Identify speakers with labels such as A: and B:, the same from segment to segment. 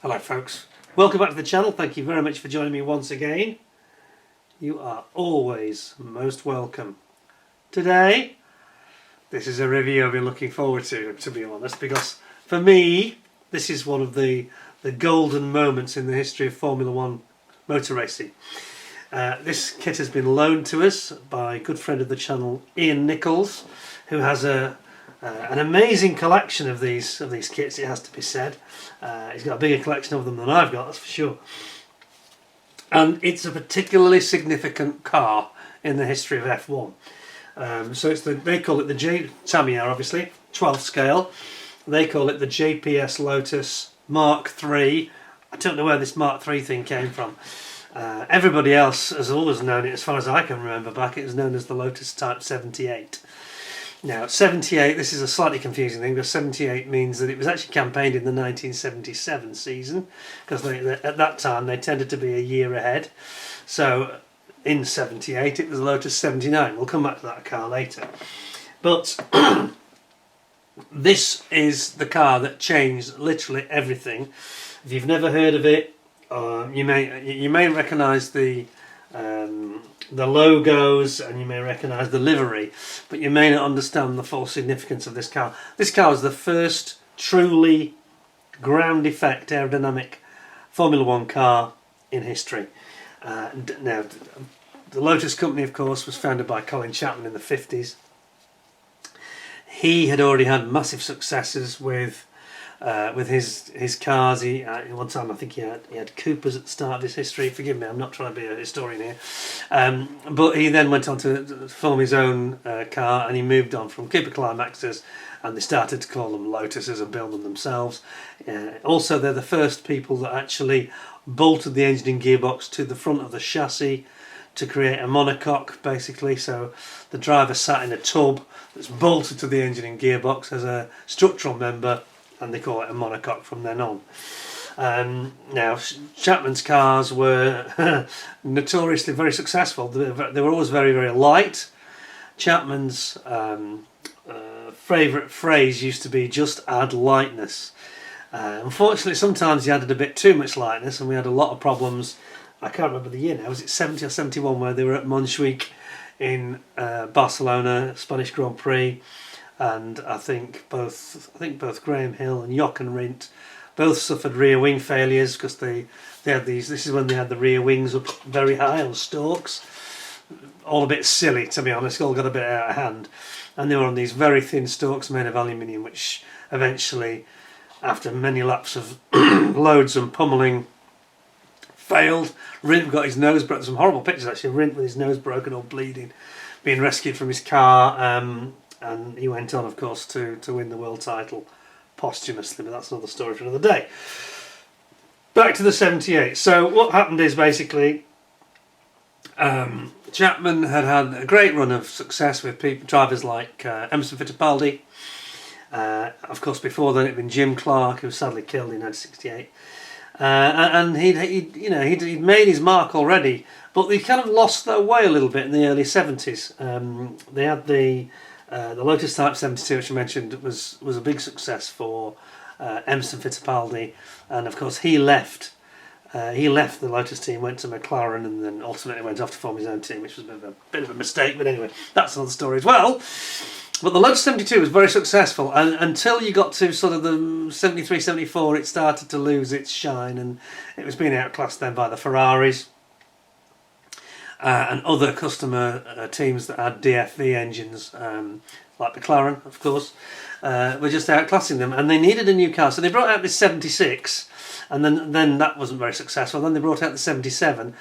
A: Hello folks, welcome back to the channel. Thank you very much for joining me once again. You are always most welcome. Today, this is a review I've been looking forward to be honest, because for me, this is one of the golden moments in the history of Formula One motor racing. This kit has been loaned to us by a good friend of the channel, Nicholls, who has an amazing collection of these kits, it has to be said. He's got a bigger collection of them than I've got, that's for sure. And it's a particularly significant car in the history of F1. So it's they call it the Tamiya, obviously, 12th scale. They call it the JPS Lotus Mk.III. I don't know where this Mk.III thing came from. Everybody else has always known it, as far as I can remember back, it was known as the Lotus Type 78. Now 78, this is a slightly confusing thing, because 78 means that it was actually campaigned in the 1977 season, because at that time they tended to be a year ahead. So in 78 it was Lotus 79. We'll come back to that car later. But this is the car that changed literally everything. If you've never heard of it, you may recognise the logos, and you may recognise the livery, but you may not understand the full significance of this car. This car was the first truly ground effect aerodynamic Formula One car in history. Now, the Lotus company, of course, was founded by Colin Chapman in the 50s. He had already had massive successes with his cars. One time I think he had Coopers at the start of his history. Forgive me, I'm not trying to be a historian here. But he then went on to form his own car, and he moved on from Cooper Climaxes, and they started to call them Lotuses and build them themselves. Also, they're the first people that actually bolted the engine and gearbox to the front of the chassis to create a monocoque, basically. So the driver sat in a tub that's bolted to the engine and gearbox as a structural member, and they call it a monocoque from then on. Now, Chapman's cars were notoriously very successful. They were always very, very light. Chapman's favourite phrase used to be, just add lightness. Unfortunately, sometimes he added a bit too much lightness, and we had a lot of problems. I can't remember the year now, was it 70 or 71, where they were at Montjuic in Barcelona, Spanish Grand Prix. And I think both Graham Hill and Jochen Rindt both suffered rear wing failures, because they had these. This is when they had the rear wings up very high on stalks. All a bit silly, to be honest. All got a bit out of hand, and they were on these very thin stalks made of aluminium, which eventually, after many laps of loads and pummeling, failed. Rindt got his nose broken. Some horrible pictures actually. Rindt with his nose broken, all bleeding, being rescued from his car. And he went on, of course, to win the world title posthumously, but that's another story for another day. Back to the 78. So what happened is, basically, Chapman had a great run of success with drivers like Emerson Fittipaldi. Of course, before then it had been Jim Clark, who was sadly killed in 1968. And he'd made his mark already, but they kind of lost their way a little bit in the early 70s. They had the Lotus Type 72, which I mentioned, was a big success for Emerson Fittipaldi, and of course he left the Lotus team, went to McLaren, and then ultimately went off to form his own team, which was a bit of a mistake, but anyway, that's another story as well. But the Lotus 72 was very successful, and until you got to sort of the 73, 74, it started to lose its shine, and it was being outclassed then by the Ferraris. And other customer teams that had DFV engines, like McLaren, of course, were just outclassing them, and they needed a new car. So they brought out this 76, and then that wasn't very successful. Then they brought out the 77,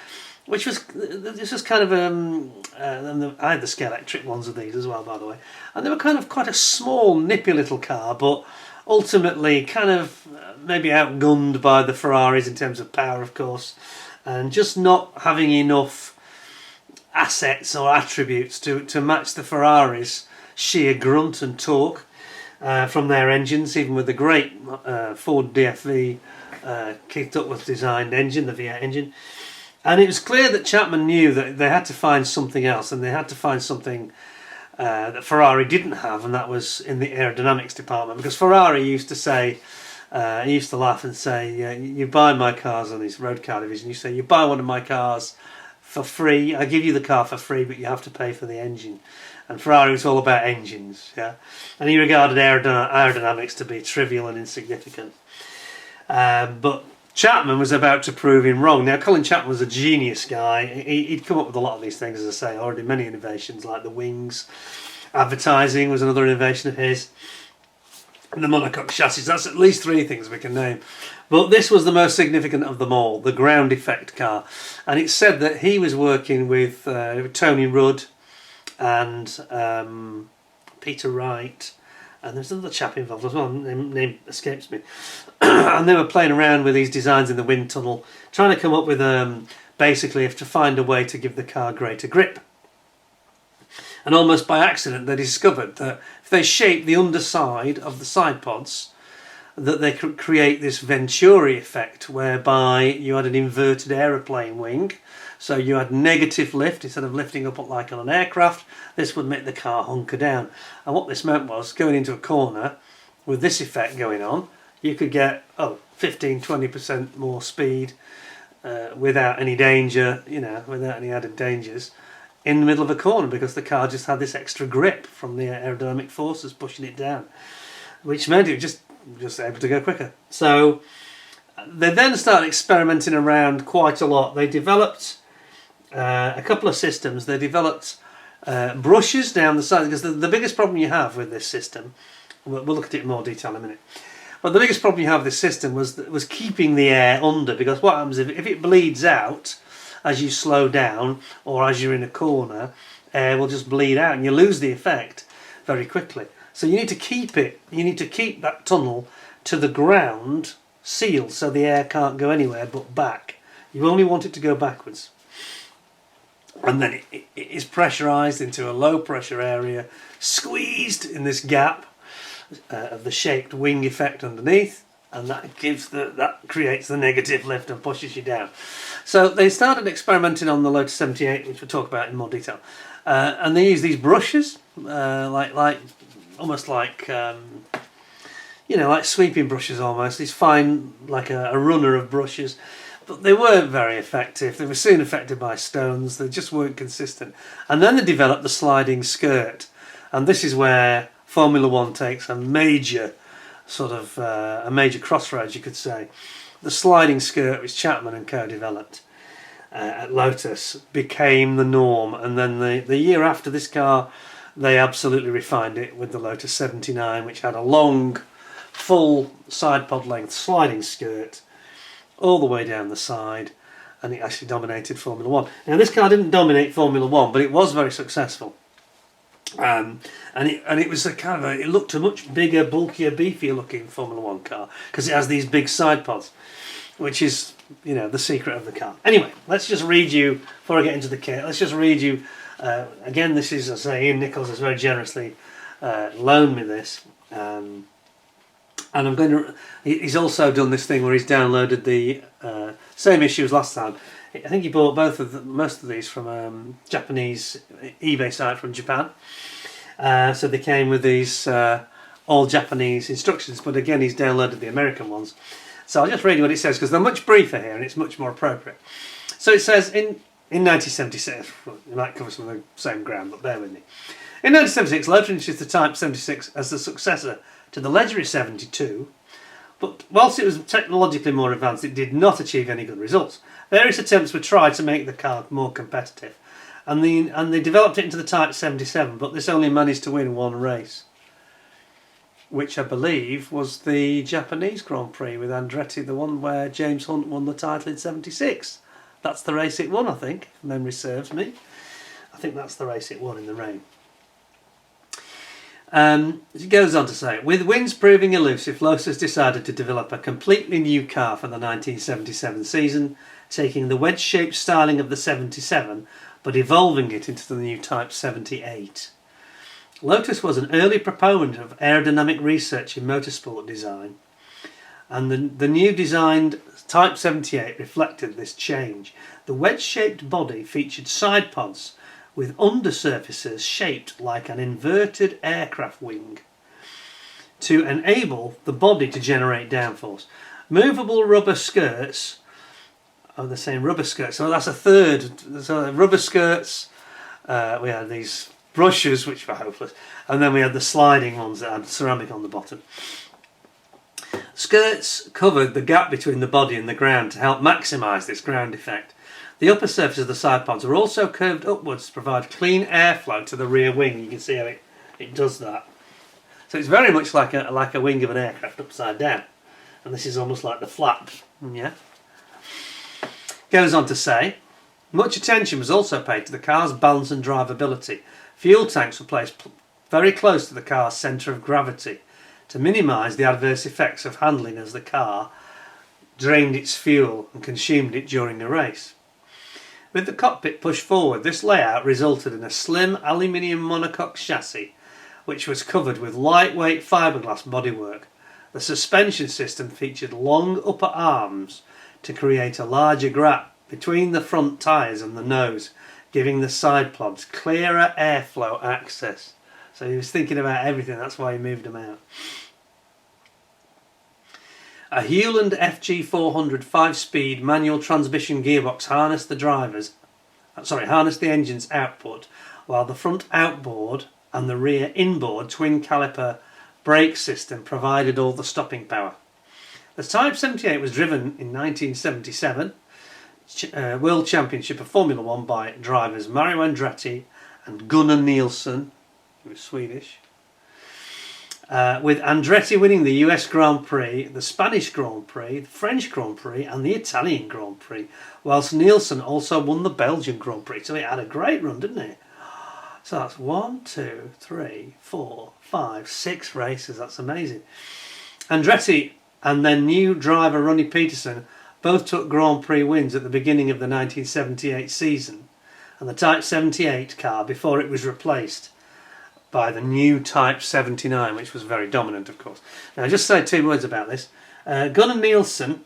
A: which was kind of and I had the Scalextric ones of these as well, by the way, and they were kind of quite a small, nippy little car, but ultimately kind of maybe outgunned by the Ferraris in terms of power, of course, and just not having enough assets or attributes to match the Ferraris' sheer grunt and torque from their engines, even with the great Ford DFV Keith Duckworth designed engine, the V8 engine. And it was clear that Chapman knew that they had to find something else, and they had to find something that Ferrari didn't have, and that was in the aerodynamics department, because Ferrari used to say He used to laugh and say, you buy my cars on his road car division, you say, you buy one of my cars for free, I give you the car for free, but you have to pay for the engine. And Ferrari was all about engines, yeah. And he regarded aerodynamics to be trivial and insignificant. But Chapman was about to prove him wrong. Now, Colin Chapman was a genius guy. He'd come up with a lot of these things, as I say, already many innovations, like the wings. Advertising was another innovation of his. And the monocoque chassis. That's at least 3 things we can name. But this was the most significant of them all, the ground effect car. And it's said that he was working with Tony Rudd and Peter Wright, and there's another chap involved as well, name escapes me. And they were playing around with these designs in the wind tunnel, trying to come up with basically to find a way to give the car greater grip. And almost by accident they discovered that if they shaped the underside of the side pods, that they could create this venturi effect, whereby you had an inverted aeroplane wing. So you had negative lift instead of lifting up like on an aircraft. This would make the car hunker down. And what this meant was, going into a corner with this effect going on, you could get 15-20% more speed without any danger, without any added dangers in the middle of a corner, because the car just had this extra grip from the aerodynamic forces pushing it down, which meant it was just able to go quicker. So they then started experimenting around quite a lot. They developed a couple of systems. They developed brushes down the side, because the biggest problem you have with this system, we'll look at it in more detail in a minute, but the biggest problem you have with this system was keeping the air under, because what happens if it bleeds out as you slow down or as you're in a corner, air will just bleed out and you lose the effect very quickly. So you need to keep it, you need to keep that tunnel to the ground sealed so the air can't go anywhere but back. You only want it to go backwards. And then it is pressurised into a low pressure area, squeezed in this gap of the shaped wing effect underneath, and that creates the negative lift and pushes you down. So they started experimenting on the Lotus 78, which we'll talk about in more detail, and they use these brushes, almost like like sweeping brushes almost. These fine, like a runner of brushes. But they weren't very effective. They were soon affected by stones. They just weren't consistent. And then they developed the sliding skirt. And this is where Formula One takes a major a major crossroads, you could say. The sliding skirt, which Chapman and co developed at Lotus, became the norm. And then the year after this car, they absolutely refined it with the Lotus 79, which had a long, full side pod length sliding skirt all the way down the side, and it actually dominated Formula One. Now, this car didn't dominate Formula One, but it was very successful. And it was it looked a much bigger, bulkier, beefier looking Formula One car, because it has these big side pods, which is the secret of the car. Anyway, let's just read you, before I get into the kit, let's just read you again. This is, as I say, Ian Nicholls has very generously loaned me this, and I'm going to. He's also done this thing where he's downloaded the same issue as last time. I think he bought most of these from a Japanese eBay site from Japan. So they came with these all Japanese instructions, but again he's downloaded the American ones. So I'll just read you what it says, because they're much briefer here and it's much more appropriate. So it says in 1976, you might cover some of the same ground, but bear with me. In 1976, Lotus introduced the Type 76 as the successor to the Livery 72, but whilst it was technologically more advanced, it did not achieve any good results. Various attempts were tried to make the car more competitive, and they developed it into the Type 77, but this only managed to win one race, which I believe was the Japanese Grand Prix with Andretti, the one where James Hunt won the title in 76. That's the race it won, I think, if memory serves me. I think that's the race it won in the rain. It goes on to say, with winds proving elusive, Lotus decided to develop a completely new car for the 1977 season, taking the wedge-shaped styling of the 77, but evolving it into the new Type 78. Lotus was an early proponent of aerodynamic research in motorsport design, and the new designed Type 78 reflected this change. The wedge-shaped body featured side pods with undersurfaces shaped like an inverted aircraft wing. to enable the body to generate downforce. Movable rubber skirts, oh, they're saying rubber skirts, so that's a third. So rubber skirts, we had these brushes which were hopeless, and then we had the sliding ones that had ceramic on the bottom. Skirts covered the gap between the body and the ground to help maximise this ground effect. The upper surface of the side pods are also curved upwards to provide clean airflow to the rear wing. You can see how it does that. So it's very much like a wing of an aircraft upside down, and this is almost like the flap. Yeah. Goes on to say, much attention was also paid to the car's balance and drivability. Fuel tanks were placed very close to the car's centre of gravity to minimise the adverse effects of handling as the car drained its fuel and consumed it during a race. With the cockpit pushed forward, this layout resulted in a slim aluminium monocoque chassis which was covered with lightweight fiberglass bodywork. The suspension system featured long upper arms to create a larger gap between the front tyres and the nose, giving the side pods clearer airflow access. So he was thinking about everything, that's why he moved them out. A Hewland FG400 5-speed manual transmission gearbox harnessed the engine's output, while the front outboard and the rear inboard twin caliper brake system provided all the stopping power. The Type 78 was driven in 1977 World Championship of Formula 1 by drivers Mario Andretti and Gunnar Nilsson, who was Swedish, with Andretti winning the US Grand Prix, the Spanish Grand Prix, the French Grand Prix and the Italian Grand Prix, whilst Nilsson also won the Belgian Grand Prix. So it had a great run, didn't it? So that's 1, 2, 3, 4, 5, 6 races. That's amazing. Andretti and then new driver Ronnie Peterson both took Grand Prix wins at the beginning of the 1978 season, and the Type 78 car before it was replaced by the new Type 79, which was very dominant, of course. Now, just say 2 words about this. Gunnar Nilsson,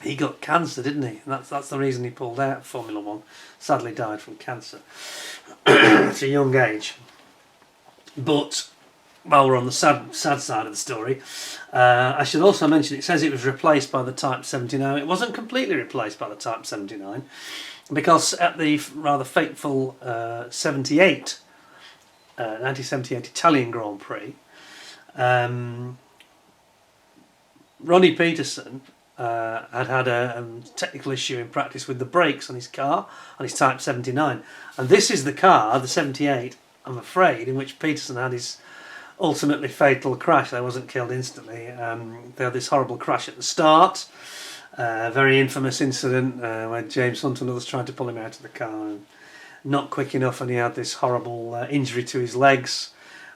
A: he got cancer, didn't he? And that's the reason he pulled out of Formula 1. Sadly died from cancer at a young age. But while we're on the sad side of the story, I should also mention it says it was replaced by the Type 79. It wasn't completely replaced by the Type 79, because at the rather fateful 1978 Italian Grand Prix, Ronnie Peterson had a technical issue in practice with the brakes on his car, on his Type 79. And this is the car, the 78, I'm afraid, in which Peterson had his ultimately fatal crash. They wasn't killed instantly. They had this horrible crash at the start. Very infamous incident where James Hunt and others tried to pull him out of the car, and not quick enough, and he had this horrible injury to his legs.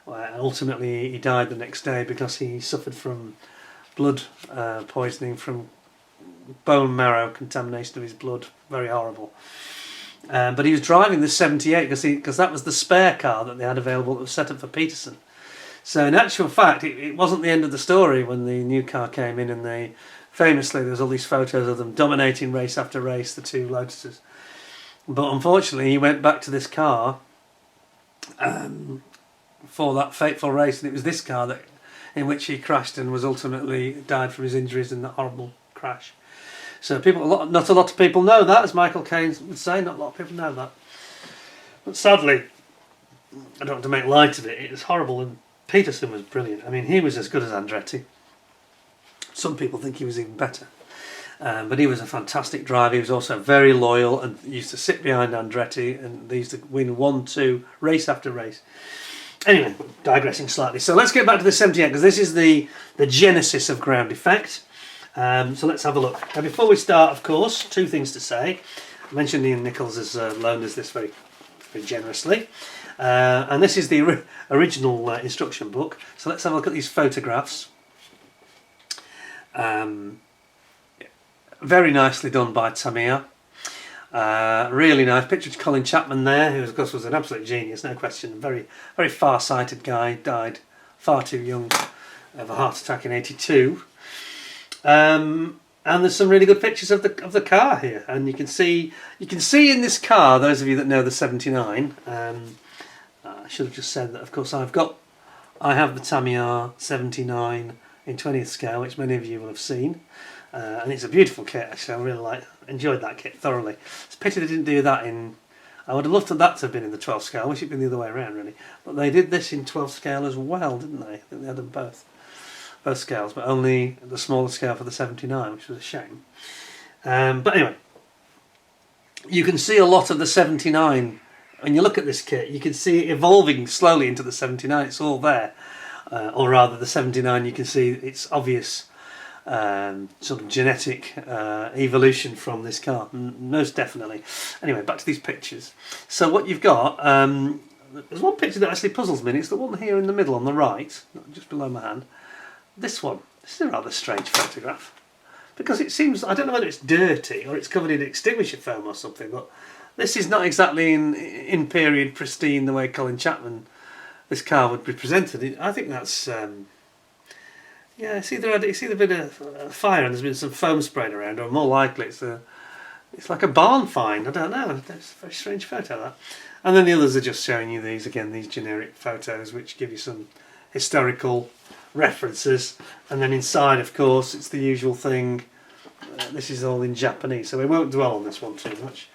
A: Ultimately he died the next day because he suffered from blood poisoning from bone marrow contamination of his blood. Very horrible. But he was driving the 78 because that was the spare car that they had available that was set up for Peterson. So in actual fact, it wasn't the end of the story when the new car came in, and they famously, there's all these photos of them dominating race after race, the 2 Lotuses. But unfortunately he went back to this car for that fateful race, and it was this car in which he crashed and was ultimately died from his injuries in that horrible crash. So not a lot of people know that, as Michael Caine would say. Not a lot of people know that. But sadly, I don't want to make light of it. It was horrible, and Peterson was brilliant. I mean, he was as good as Andretti. Some people think he was even better. But he was a fantastic driver. He was also very loyal and used to sit behind Andretti, and they used to win 1-2 race after race. Anyway, digressing slightly. So let's get back to the 78, because this is the genesis of ground effect. So let's have a look. Now, before we start, of course, 2 things to say. I mentioned Ian Nicholls has loaned us this very, very generously. And this is the original instruction book. So let's have a look at these photographs. Very nicely done by Tamiya. Really nice picture of Colin Chapman there, who of course was an absolute genius, no question. Very, very far-sighted guy, died far too young of a heart attack in '82. And there's some really good pictures of the car here, and you can see in this car, those of you that know the 79. I should have just said that, of course, I've got I have the Tamiya 79 in 20th scale, which many of you will have seen, and it's a beautiful kit. Actually, I really enjoyed that kit thoroughly. It's a pity they didn't do that in. I would have loved that to have been in the 12th scale. I wish it'd been the other way around, really. But they did this in 12th scale as well, didn't they? I think they had them both scales, but only the smaller scale for the 79, which was a shame. But anyway, you can see a lot of the 79. When you look at this kit, you can see it evolving slowly into the 79. It's all there. Or rather, the 79, you can see its obvious sort of genetic evolution from this car. Most definitely. Anyway, back to these pictures. So what you've got, there's one picture that actually puzzles me. It's the one here in the middle on the right, just below my hand. This one. This is a rather strange photograph. Because it seems, I don't know whether it's dirty or it's covered in extinguisher foam or something, but this is not exactly in period pristine the way Colin Chapman, this car would be presented. I think that's, yeah, it's either been a fire and there's been some foam sprayed around, or more likely it's like a barn find. I don't know. It's a very strange photo, that. And then the others are just showing you these generic photos which give you some historical references, and then inside, of course, it's the usual thing. This is all in Japanese, so we won't dwell on this one too much.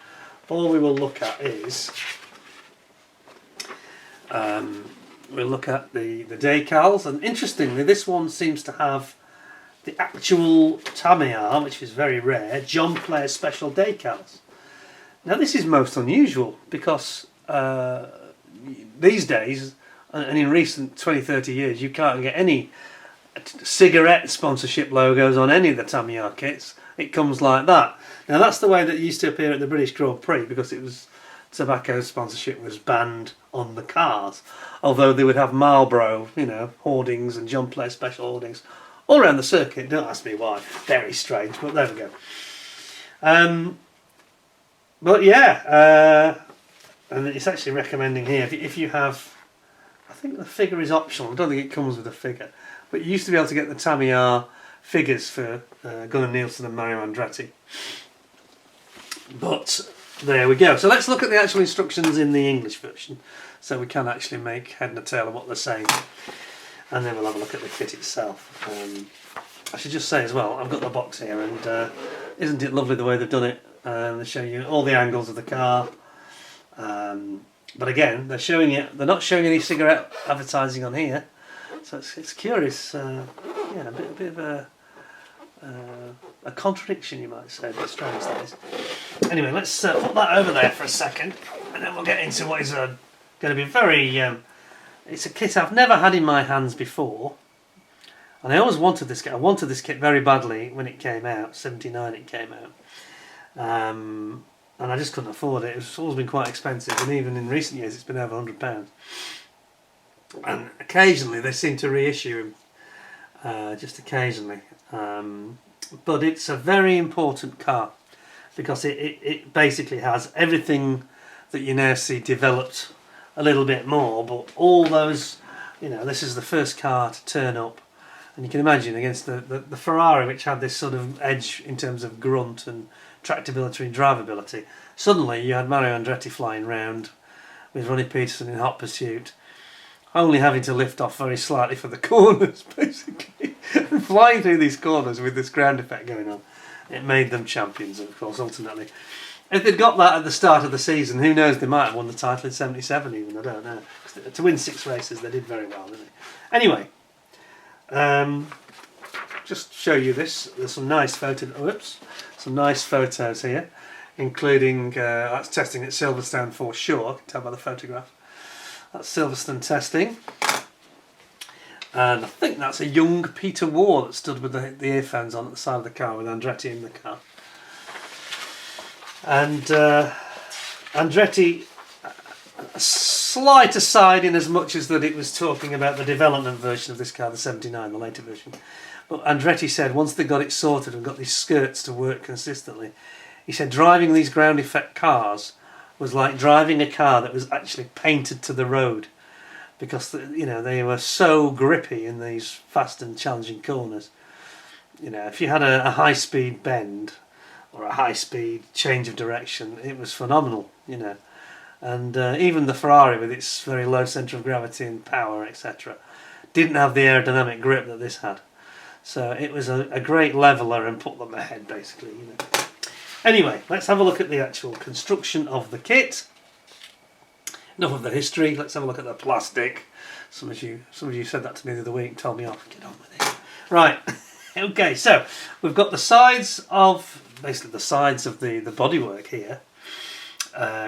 A: All we will look at is we'll look at the decals, and interestingly, this one seems to have the actual Tamiya, which is very rare, John Player special decals. Now, this is most unusual because these days, and in recent 20-30 years, you can't get any cigarette sponsorship logos on any of the Tamiya kits. It comes like that. Now, that's the way that it used to appear at the British Grand Prix, because it was tobacco sponsorship was banned on the cars. Although they would have Marlboro, hoardings and John Player special hoardings all around the circuit. Don't ask me why. Very strange, but there we go. But yeah, and it's actually recommending here, if you have, I think the figure is optional. I don't think it comes with a figure. But you used to be able to get the Tamiya figures for Gunnar Nielsen and Mario Andretti. But there we go. So let's look at the actual instructions in the English version, so we can actually make head and tail of what they're saying. And then we'll have a look at the kit itself. I should just say as well, I've got the box here, and isn't it lovely the way they've done it? They show you all the angles of the car. But again, they're not showing any cigarette advertising on here. So it's curious, yeah, a bit of a contradiction, you might say, but strange that is. Anyway, let's put that over there for a second, and then we'll get into what is going to be very. It's a kit I've never had in my hands before, and I always wanted this kit. I wanted this kit very badly when it came out. 79 it came out, and I just couldn't afford it. It's always been quite expensive, and even in recent years, it's been over £100. And occasionally they seem to reissue them, just occasionally. But it's a very important car because it basically has everything that you now see developed a little bit more, but all those, this is the first car to turn up, and you can imagine against the Ferrari, which had this sort of edge in terms of grunt and tractability and drivability. Suddenly you had Mario Andretti flying round with Ronnie Peterson in hot pursuit, only having to lift off very slightly for the corners, basically, and flying through these corners with this ground effect going on. It made them champions, of course, ultimately. If they'd got that at the start of the season, who knows, they might have won the title in 77 even, I don't know. To win 6 races, they did very well, didn't they? Anyway, just show you this. There's some nice some nice photos here, including, that's testing at Silverstone for sure, I can tell by the photograph. That's Silverstone testing, and I think that's a young Peter Waugh that stood with the earphones on at the side of the car with Andretti in the car. And Andretti, a slight aside in as much as that it was talking about the development version of this car, the 79, the later version. But Andretti said once they got it sorted and got these skirts to work consistently, he said driving these ground effect cars was like driving a car that was actually painted to the road, because they were so grippy in these fast and challenging corners. If you had a high-speed bend or a high-speed change of direction, it was phenomenal. And even the Ferrari with its very low centre of gravity and power, etc., didn't have the aerodynamic grip that this had. So it was a great leveller and put them ahead, basically. You know. Anyway, let's have a look at the actual construction of the kit. Enough of the history. Let's have a look at the plastic. Some of you said that to me the other week. Told me off. Get on with it. Right. Okay. So we've got the sides of basically the sides of the bodywork here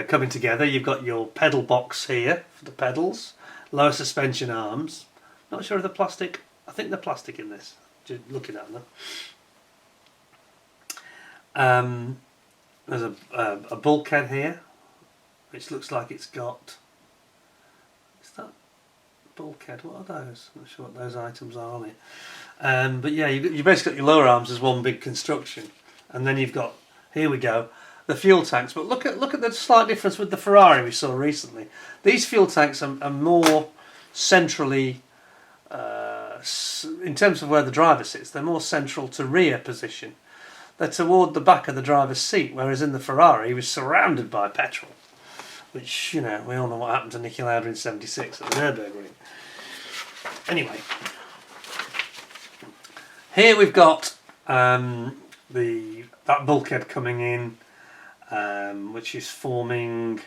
A: coming together. You've got your pedal box here for the pedals. Lower suspension arms. Not sure of the plastic. I think the plastic in this. Just looking at them. There's a bulkhead here, which looks like it's got. Is that bulkhead? What are those? I'm not sure what those items are on it. But yeah, you basically got your lower arms as one big construction, and then you've got, here we go, the fuel tanks. But look at the slight difference with the Ferrari we saw recently. These fuel tanks are more centrally. In terms of where the driver sits, they're more central to rear position. They're toward the back of the driver's seat, whereas in the Ferrari he was surrounded by petrol, which, you know, we all know what happened to Niki Lauda in '76 at the Nürburgring. Anyway, here we've got that bulkhead coming in, which is forming.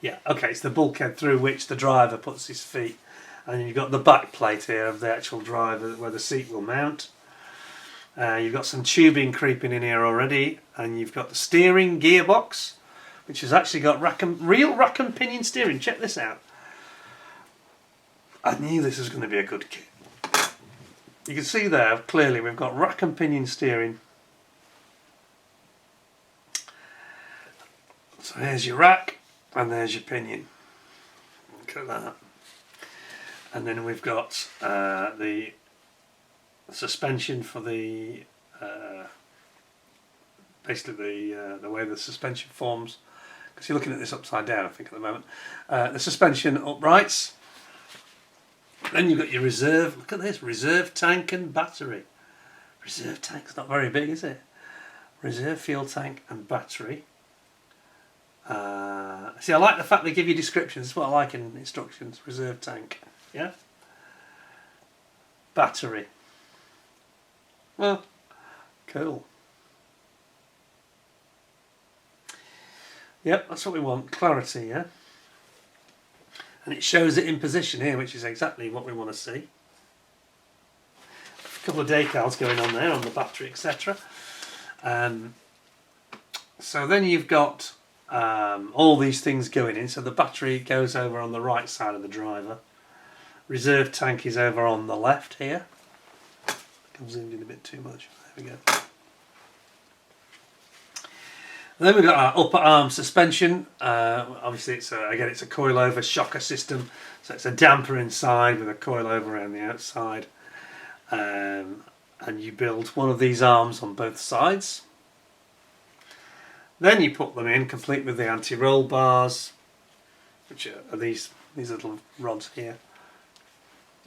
A: Yeah, okay, it's the bulkhead through which the driver puts his feet. And you've got the back plate here of the actual driver where the seat will mount. You've got some tubing creeping in here already, and you've got the steering gearbox, which has actually got real rack and pinion steering. Check this out. I knew this was going to be a good kit. You can see there clearly we've got rack and pinion steering. So here's your rack and there's your pinion. Look at that. And then we've got the suspension for the basically the way the suspension forms, because you're looking at this upside down I think at the moment. The suspension uprights. Then you've got your reserve, look at this, reserve tank and battery. Reserve tank's not very big, is it? Reserve fuel tank and battery. See, I like the fact they give you descriptions. That's what I like in instructions. Reserve tank. Yeah? Battery. Well, cool. Yep, that's what we want. Clarity, yeah? And it shows it in position here, which is exactly what we want to see. A couple of decals going on there on the battery, etc. So then you've got all these things going in. So the battery goes over on the right side of the driver. Reserve tank is over on the left here. I've zoomed in a bit too much. There we go. And then we've got our upper arm suspension. Obviously, it's a coilover shocker system. So it's a damper inside with a coilover around the outside. And you build one of these arms on both sides. Then you put them in, complete with the anti-roll bars, which are these little rods here.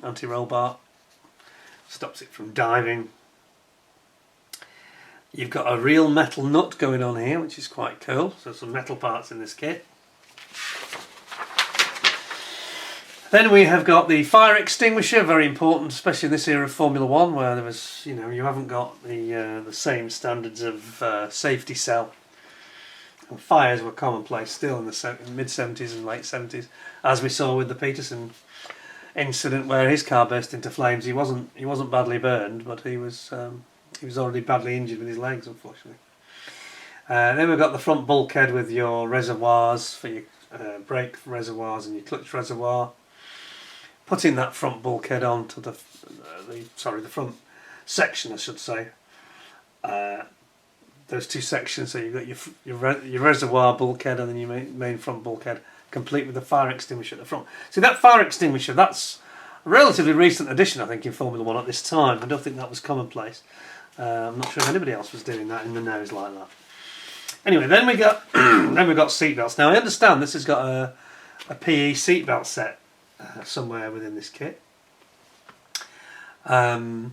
A: Anti-roll bar stops it from diving. You've got a real metal nut going on here, which is quite cool. So some metal parts in this kit. Then we have got the fire extinguisher, very important, especially in this era of Formula One, where there was, you haven't got the same standards of safety cell. And fires were commonplace still in the mid-70s and late 70s, as we saw with the Peterson incident where his car burst into flames. He wasn't badly burned, but he was already badly injured with his legs, unfortunately. Then we've got the front bulkhead with your reservoirs for your brake reservoirs and your clutch reservoir. Putting that front bulkhead onto the front section, I should say. Those two sections. So you've got your reservoir bulkhead and then your main front bulkhead, complete with the fire extinguisher at the front. See, that fire extinguisher, that's a relatively recent addition, I think, in Formula One at this time. I don't think that was commonplace. I'm not sure if anybody else was doing that in the nose like that. Anyway, then we got seatbelts. Now I understand this has got a PE seatbelt set somewhere within this kit. Although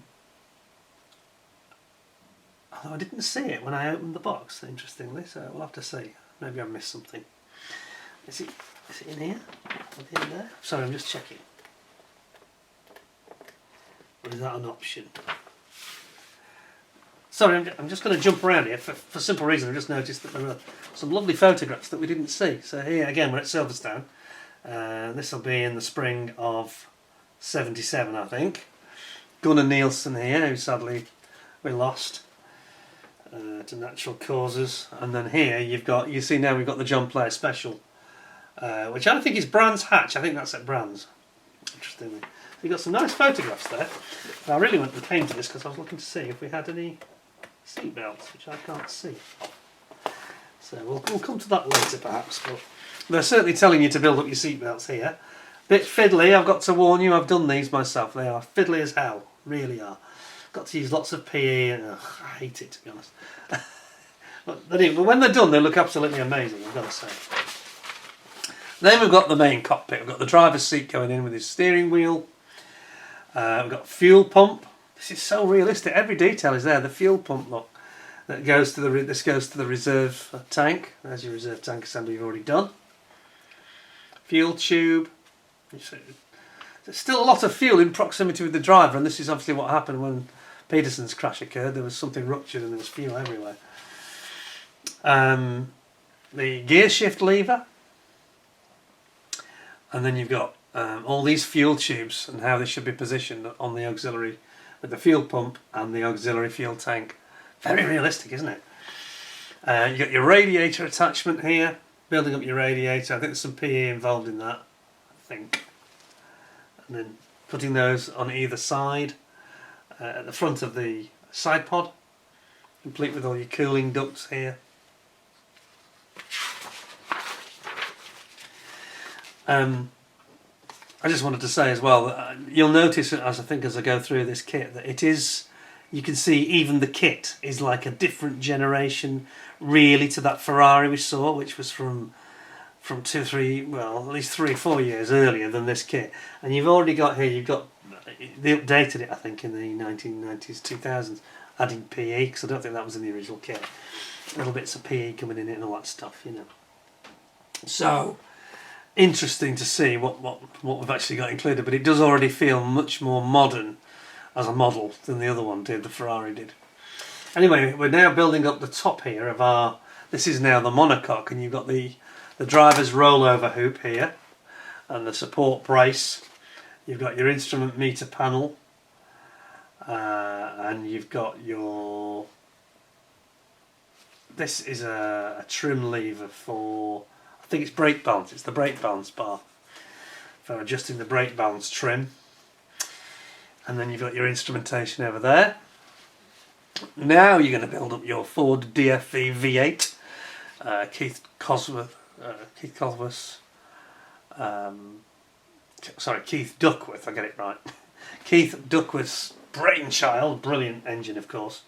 A: I didn't see it when I opened the box, interestingly, so we'll have to see. Maybe I've missed something. Is it in here? Is it in there? Sorry, I'm just checking. Or is that an option? Sorry, I'm just going to jump around here for simple reason. I've just noticed that there are some lovely photographs that we didn't see. So here again, we're at Silverstone. This will be in the spring of '77, I think. Gunnar Nielsen here, who sadly we lost to natural causes. And then here you see now we've got the John Player Special, which I don't think is Brands Hatch. I think that's at Brands. Interestingly, so you've got some nice photographs there. I really came to this because I was looking to see if we had any seat belts, which I can't see. So we'll come to that later perhaps, but they're certainly telling you to build up your seat belts here. Bit fiddly, I've got to warn you, I've done these myself. They are fiddly as hell, really are. Got to use lots of PE and I hate it, to be honest. But when they're done, they look absolutely amazing, I've got to say. Then we've got the main cockpit. We've got the driver's seat going in with his steering wheel. We've got fuel pump. This is so realistic. Every detail is there. The fuel pump, look, that goes to this goes to the reserve tank. There's your reserve tank assembly you've already done. Fuel tube. There's still a lot of fuel in proximity with the driver, and this is obviously what happened when Peterson's crash occurred. There was something ruptured and there was fuel everywhere. The gear shift lever. And then you've got all these fuel tubes and how they should be positioned on the auxiliary, with the fuel pump and the auxiliary fuel tank. Very realistic, isn't it? You've got your radiator attachment here, building up your radiator. I think there's some PE involved in that, I think. And then putting those on either side, at the front of the side pod, complete with all your cooling ducts here. I just wanted to say as well that you'll notice as I go through this kit that it is, you can see even the kit is like a different generation really to that Ferrari we saw, which was from 2, 3, well at least 3, 4 years earlier than this kit. And you've already got here, they updated it I think in the 1990s, 2000s, adding PE, because I don't think that was in the original kit. Little bits of PE coming in it and all that stuff, you know. So interesting to see what we've actually got included, but it does already feel much more modern as a model than the other one did, the Ferrari did. Anyway, we're now building up the top here of our, this is now the monocoque, and you've got the driver's rollover hoop here and the support brace. You've got your instrument meter panel, and you've got your, this is a trim lever for, I think it's brake balance, it's the brake balance bar for adjusting the brake balance trim. And then you've got your instrumentation over there. Now you're going to build up your Ford DFV V8. Keith Duckworth, I get it right. Keith Duckworth's brainchild, brilliant engine of course.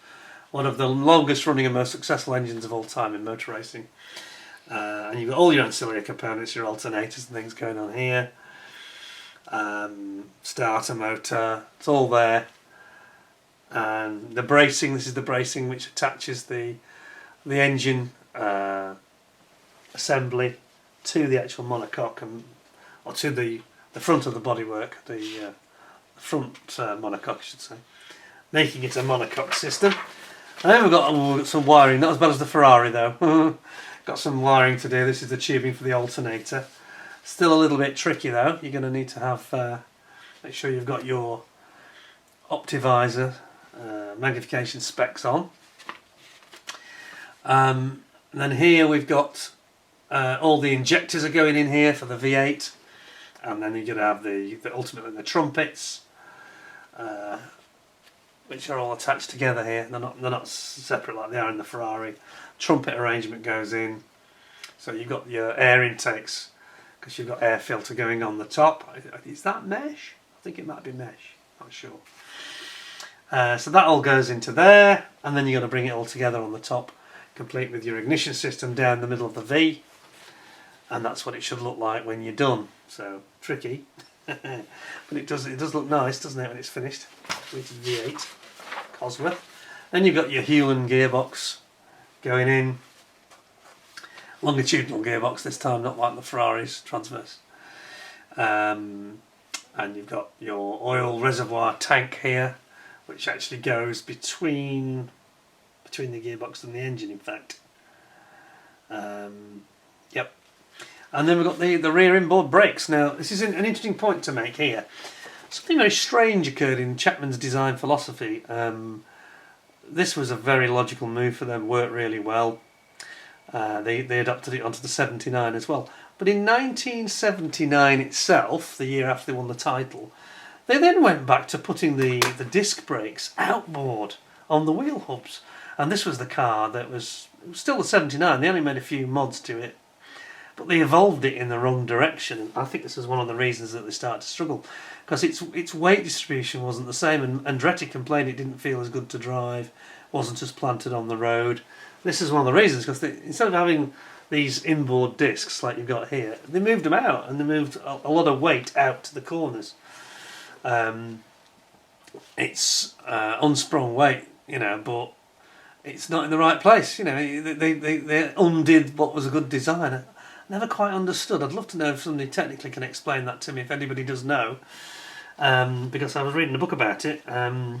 A: One of the longest running and most successful engines of all time in motor racing. And you've got all your ancillary components, your alternators and things going on here. Starter motor, it's all there. And the bracing, this is the bracing which attaches the engine assembly to the actual monocoque, or to the front of the bodywork, the front monocoque I should say, making it a monocoque system. And then we've got some wiring, not as bad as the Ferrari though. Got some wiring to do. This is the tubing for the alternator. Still a little bit tricky though. You're going to need to have make sure you've got your optivisor magnification specs on. And then here we've got all the injectors are going in here for the V8, and then you're going to have ultimately the trumpets, which are all attached together here. They're not separate like they are in the Ferrari. Trumpet arrangement goes in, so you've got your air intakes because you've got air filter going on the top. Is that mesh? I think it might be mesh, not sure. So that all goes into there, and then you've got to bring it all together on the top, complete with your ignition system down the middle of the V, and that's what it should look like when you're done. So tricky, but it does look nice, doesn't it, when it's finished? Completed V8 Cosworth. Then you've got your Hewland gearbox going in, longitudinal gearbox this time, not like the Ferrari's transverse. and you've got your oil reservoir tank here, which actually goes between the gearbox and the engine, in fact. Yep. And then we've got the rear inboard brakes. Now, this is an interesting point to make here. Something very strange occurred in Chapman's design philosophy. This was a very logical move for them, worked really well. They adopted it onto the 79 as well. But in 1979 itself, the year after they won the title, they then went back to putting the disc brakes outboard on the wheel hubs. And this was the car that was still the 79. They only made a few mods to it, but they evolved it in the wrong direction. And I think this was one of the reasons that they started to struggle, because its weight distribution wasn't the same. And Andretti complained it didn't feel as good to drive, wasn't as planted on the road. This is one of the reasons, because instead of having these inboard discs like you've got here, they moved them out, and they moved a lot of weight out to the corners. It's unsprung weight, but it's not in the right place. They undid what was a good design. I never quite understood. I'd love to know if somebody technically can explain that to me, if anybody does know, because I was reading a book about it. I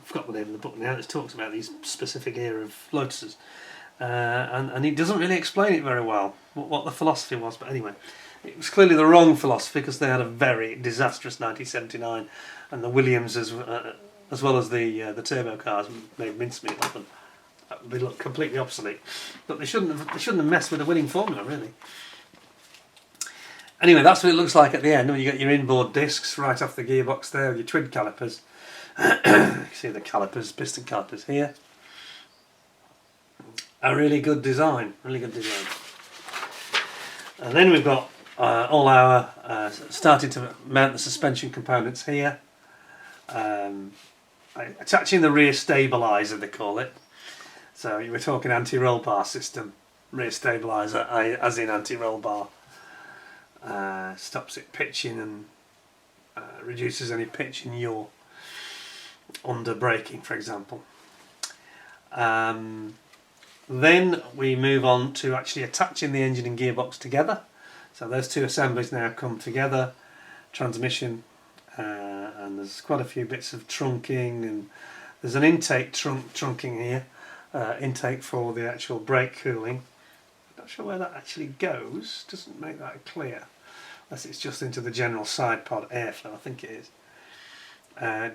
A: forgot the name of the book now. It talks about these specific era of Lotuses, and he doesn't really explain it very well, what the philosophy was. But anyway, it was clearly the wrong philosophy, because they had a very disastrous 1979, and the Williams, as well as the turbo cars, made mincemeat of them. They look completely obsolete. But they shouldn't have messed with the winning formula, really. Anyway, that's what it looks like at the end. When you got your inboard discs right off the gearbox there, with your twin calipers. You can see the calipers, piston calipers here. A really good design, really good design. And then we've got all our starting to mount the suspension components here. Attaching the rear stabiliser, they call it. So you were talking anti-roll bar system, rear stabiliser, as in anti-roll bar. Stops it pitching and reduces any pitch in yaw under braking, for example. Then we move on to actually attaching the engine and gearbox together. So those two assemblies now come together, transmission, and there's quite a few bits of trunking, and there's an intake trunking here, intake for the actual brake cooling. Not sure where that actually goes, doesn't make that clear, unless it's just into the general side pod airflow. I think it is.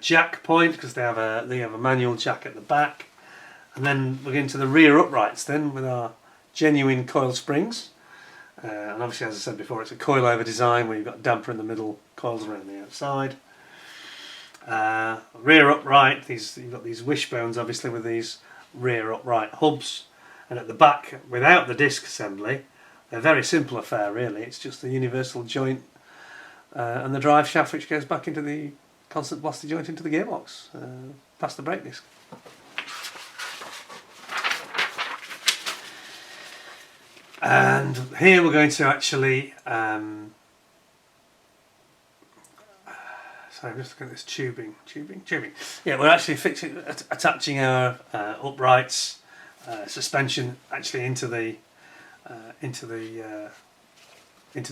A: Jack point, because they have a manual jack at the back. And then we're going to the rear uprights then, with our genuine coil springs. And obviously, as I said before, it's a coilover design where you've got a damper in the middle, coils around the outside. Rear upright, you've got these wishbones obviously with these rear upright hubs. And at the back, without the disc assembly, they're a very simple affair really. It's just the universal joint and the drive shaft, which goes back into the constant blaster joint into the gearbox, past the brake disc. And here we're going to actually, sorry, I'm just looking at this tubing. Yeah, we're actually attaching our uprights, suspension actually into the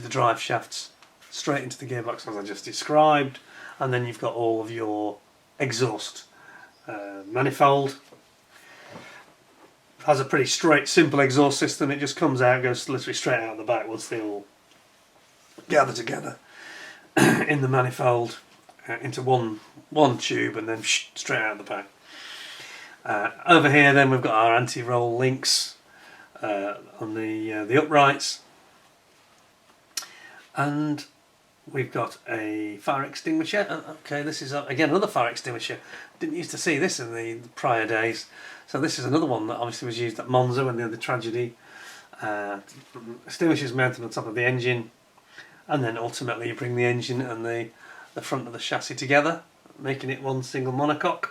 A: drive shafts, straight into the gearbox as I just described, and then you've got all of your exhaust manifold. Has a pretty straight, simple exhaust system. It just comes out, goes literally straight out the back once they all gather together in the manifold into one tube, and then straight out the back. Over here, then we've got our anti-roll links on the uprights, and we've got a fire extinguisher. Okay, this is again another fire extinguisher. Didn't used to see this in the prior days. So this is another one that obviously was used at Monza when they had the tragedy. Extinguishers mounted on top of the engine, and then ultimately you bring the engine and the front of the chassis together, making it one single monocoque.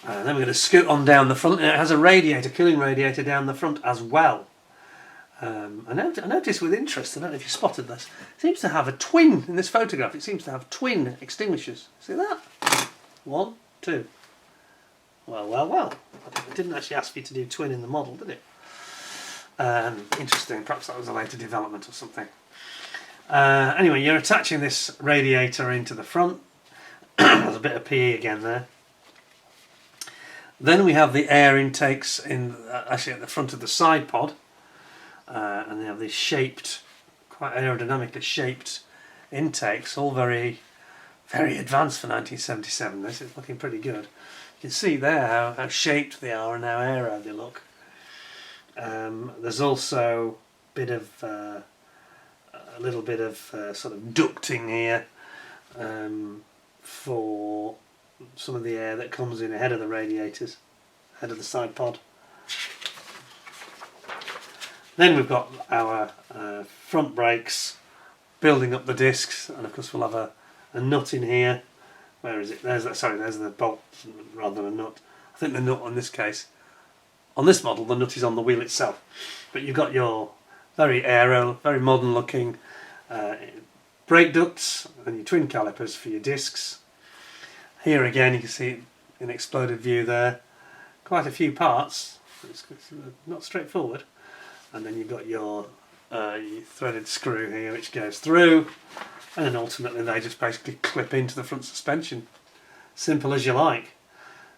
A: And then we're going to scoot on down the front, and it has a radiator, cooling radiator down the front as well. I noticed with interest, I don't know if you spotted this, it seems to have a twin in this photograph. It seems to have twin extinguishers. See that? 1, 2. Well. It didn't actually ask you to do twin in the model, did it? Interesting. Perhaps that was a later development or something. Anyway, you're attaching this radiator into the front. There's a bit of PE again there. Then we have the air intakes in actually at the front of the side pod, and they have these shaped, quite aerodynamically shaped intakes, all very, very advanced for 1977. This is looking pretty good. You can see there how shaped they are and how aero they look. There's also a little bit of sort of ducting here for some of the air that comes in ahead of the radiators, ahead of the side pod. Then we've got our front brakes building up the discs, and of course we'll have a nut in here. Where is it? There's the bolt rather than a nut. I think the nut on this case, on this model, the nut is on the wheel itself. But you've got your very aero, very modern looking brake ducts and your twin calipers for your discs. Here again you can see it in exploded view there. Quite a few parts. It's not straightforward. And then you've got your threaded screw here which goes through, and then ultimately they just basically clip into the front suspension. Simple as you like.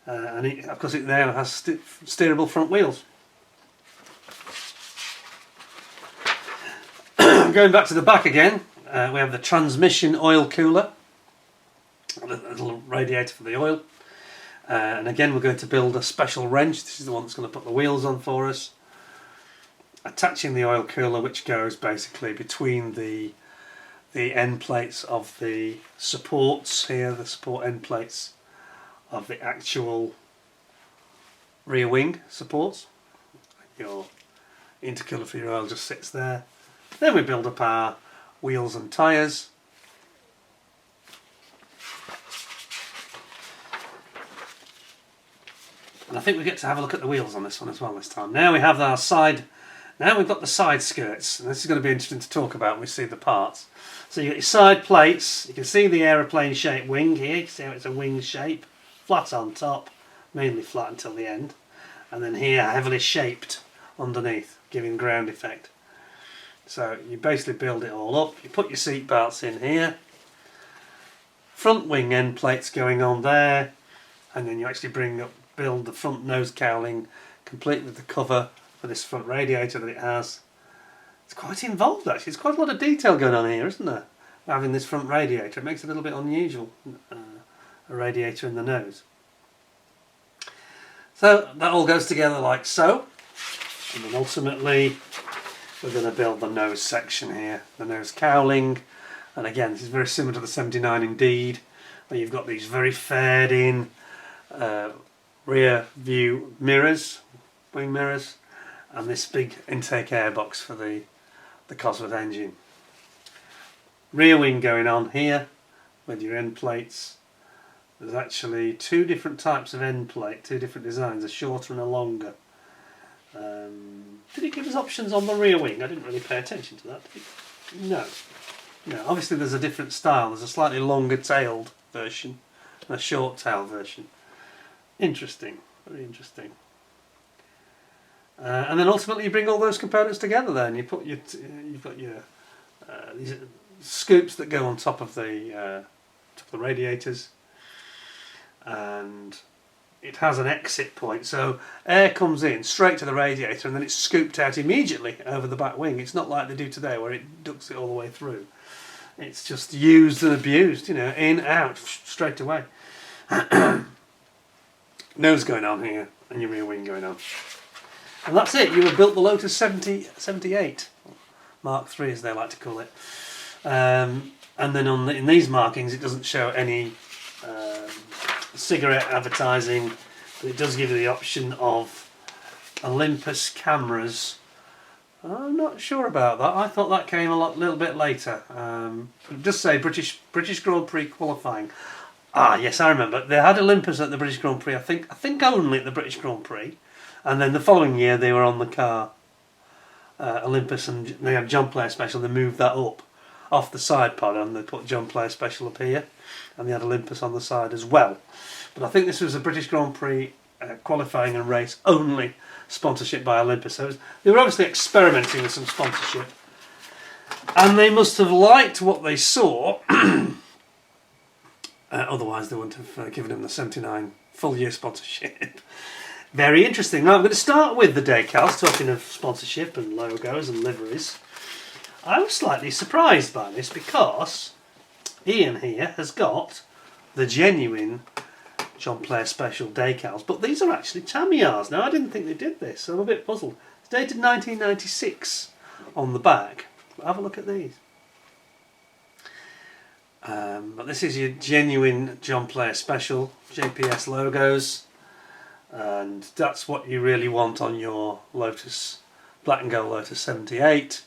A: And of course it now has steerable front wheels. Going back to the back again, we have the transmission oil cooler, a little radiator for the oil, and again we're going to build a special wrench. This is the one that's going to put the wheels on for us, attaching the oil cooler, which goes basically between the end plates of the supports here, the support end plates of the actual rear wing supports. Your intercooler for your oil just sits there. Then we build up our wheels and tyres. And I think we get to have a look at the wheels on this one as well this time. Now we have our side. Now we've got the side skirts, and this is going to be interesting to talk about when we see the parts. So you've got your side plates. You can see the aeroplane shaped wing here. You can see how it's a wing shape, flat on top, mainly flat until the end, and then here heavily shaped underneath, giving ground effect. So you basically build it all up. You put your seat belts in here, front wing end plates going on there, and then you actually build the front nose cowling complete with the cover for this front radiator that it has. It's quite involved actually. There's quite a lot of detail going on here, isn't there? Having this front radiator, it makes it a little bit unusual, a radiator in the nose. So that all goes together like so, and then ultimately we're going to build the nose section here, the nose cowling. And again, this is very similar to the 79 indeed, where you've got these very fared in rear view mirrors, wing mirrors, and this big intake airbox for the Cosworth engine. Rear wing going on here with your end plates. There's actually two different types of end plate, two different designs, a shorter and a longer. Did it give us options on the rear wing? I didn't really pay attention to that. No. No, obviously there's a different style. There's a slightly longer tailed version and a short tail version. Interesting, very interesting. And then ultimately you bring all those components together then. You put you've got your these scoops that go on top of the radiators, and it has an exit point, so air comes in straight to the radiator and then it's scooped out immediately over the back wing. It's not like they do today where it ducts it all the way through. It's just used and abused, you know, in, out, straight away. Nose going on here and your rear wing going on. And that's it, you have built the Lotus 78, Mk.III as they like to call it. And then in these markings it doesn't show any cigarette advertising, but it does give you the option of Olympus cameras. I'm not sure about that. I thought that came a little bit later. But it does say British Grand Prix qualifying. Ah, yes, I remember. They had Olympus at the British Grand Prix. I think only at the British Grand Prix, and then the following year they were on the car Olympus, and they had John Player Special. They moved that up off the side pod and they put John Player Special up here, and they had Olympus on the side as well. But I think this was a British Grand Prix qualifying and race only sponsorship by Olympus. So they were obviously experimenting with some sponsorship. And they must have liked what they saw, otherwise they wouldn't have given him the 79 full year sponsorship. Very interesting. Now I'm going to start with the decals, talking of sponsorship and logos and liveries. I was slightly surprised by this because Ian here has got the genuine Mk.III special decals, but these are actually Tamiyas. Now I didn't think they did this, so I'm a bit puzzled. It's dated 1996 on the back. But have a look at these. But this is your genuine Mk.III special JPS logos, and that's what you really want on your Lotus, black and gold Lotus 78.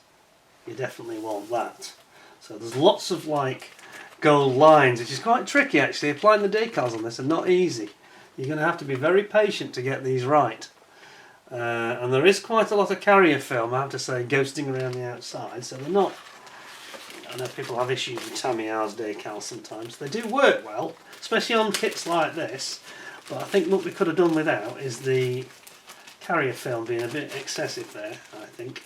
A: You definitely want that. So there's lots of like gold lines, which is quite tricky actually. Applying the decals on this are not easy. You're going to have to be very patient to get these right. And there is quite a lot of carrier film, I have to say, ghosting around the outside, so they're not... I know people have issues with Tamiya's decals sometimes. They do work well, especially on kits like this, but I think what we could have done without is the carrier film being a bit excessive there, I think.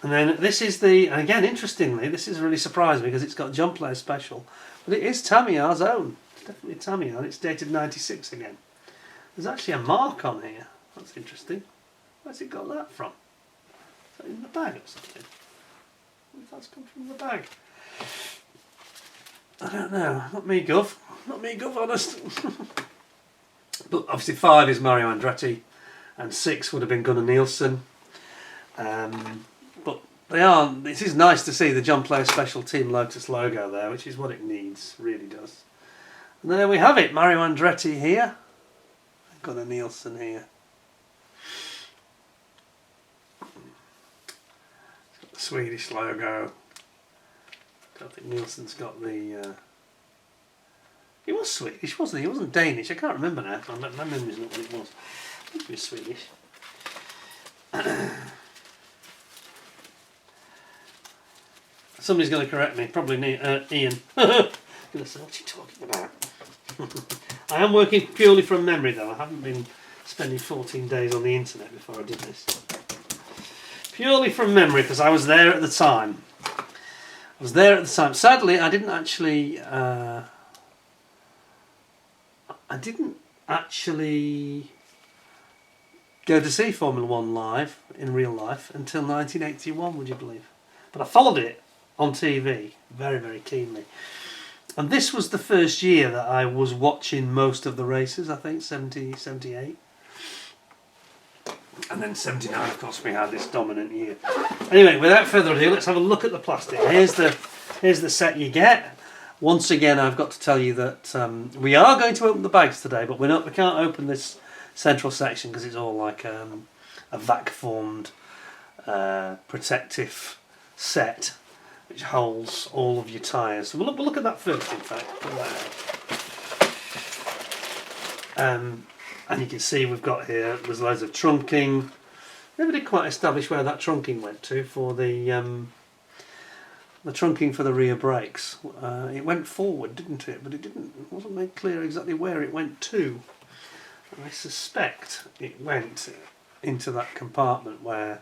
A: And then this is the, and again interestingly, this is really surprised me because it's got Mk.III special, but it is Tamiya's own. It's definitely Tamiya, and it's dated 96 again. There's actually a mark on here. That's interesting. Where's it got that from? Is that in the bag or something? I wonder if that's come from the bag. I don't know. Not me, Gov. Not me, Gov, honest. But obviously 5 is Mario Andretti, and 6 would have been Gunnar Nielsen. But they are. It is nice to see the Mk.III special Team Lotus logo there, which is what it needs. Really does. And there we have it. Mario Andretti here. Gunnar Nielsen here. The Swedish logo. I don't think Nielsen's got the... He was Swedish, wasn't he? He wasn't Danish. I can't remember now. My memory's not what it was. I think he was Swedish. Somebody's going to correct me. Probably Ian. Going to say, what are you talking about? I am working purely from memory though. I haven't been spending 14 days on the internet before I did this. Purely from memory, because I was there at the time. Sadly, I didn't actually go to see Formula 1 live in real life until 1981, would you believe? But I followed it on TV very, very keenly. And this was the first year that I was watching most of the races, I think, 70, 78. And then 79, of course, we had this dominant year. Anyway, without further ado, let's have a look at the plastic. Here's the set you get. Once again, I've got to tell you that we are going to open the bags today, but we can't open this central section because it's all like a vac-formed protective set which holds all of your tyres. So we'll look at that first, in fact. Pull that out. And you can see we've got here, there's loads of trunking. Never did quite establish where that trunking went to for the trunking for the rear brakes. It went forward, didn't it? But it wasn't made clear exactly where it went to. And I suspect it went into that compartment where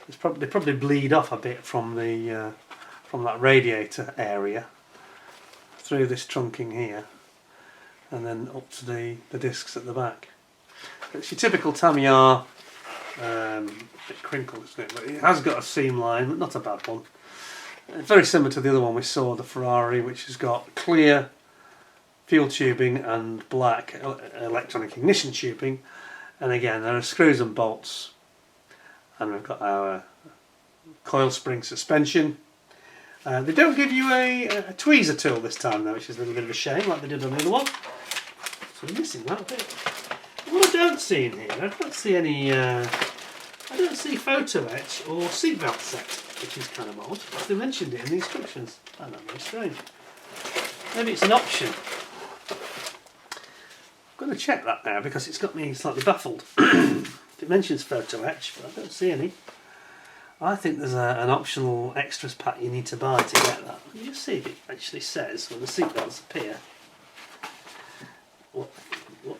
A: they probably bleed off a bit from the from that radiator area through this trunking here, and then up to the discs at the back. It's your typical Tamiya, a bit crinkled, isn't it? But it has got a seam line, but not a bad one. It's very similar to the other one we saw, the Ferrari, which has got clear fuel tubing and black electronic ignition tubing. And again, there are screws and bolts. And we've got our coil spring suspension. They don't give you a tweezer tool this time though, which is a little bit of a shame, like they did on the other one. So we're missing that bit. What I don't see in here, I don't see any, I don't see photo etch or seatbelt set, which is kind of odd. They mentioned it in the instructions. I don't know, very strange. Maybe it's an option. I'm going to check that now because it's got me slightly baffled. It mentions photo etch, but I don't see any. I think there's an optional extras pack you need to buy to get that. Let me just see if it actually says when the seatbelts appear what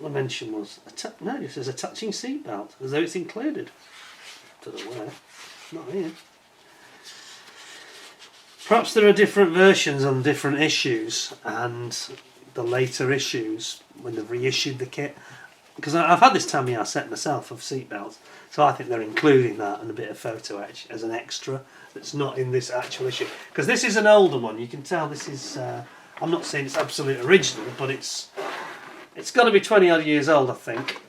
A: the mention was. No, it says attaching seatbelt, as though it's included. Don't know where. Not here. Perhaps there are different versions on different issues, and the later issues when they've reissued the kit. Because I've had this Tamiya set myself of seatbelts, so I think they're including that and a bit of photo etch as an extra that's not in this actual issue. Because this is an older one, you can tell this is. I'm not saying it's absolute original, but it's got to be 20 odd years old, I think.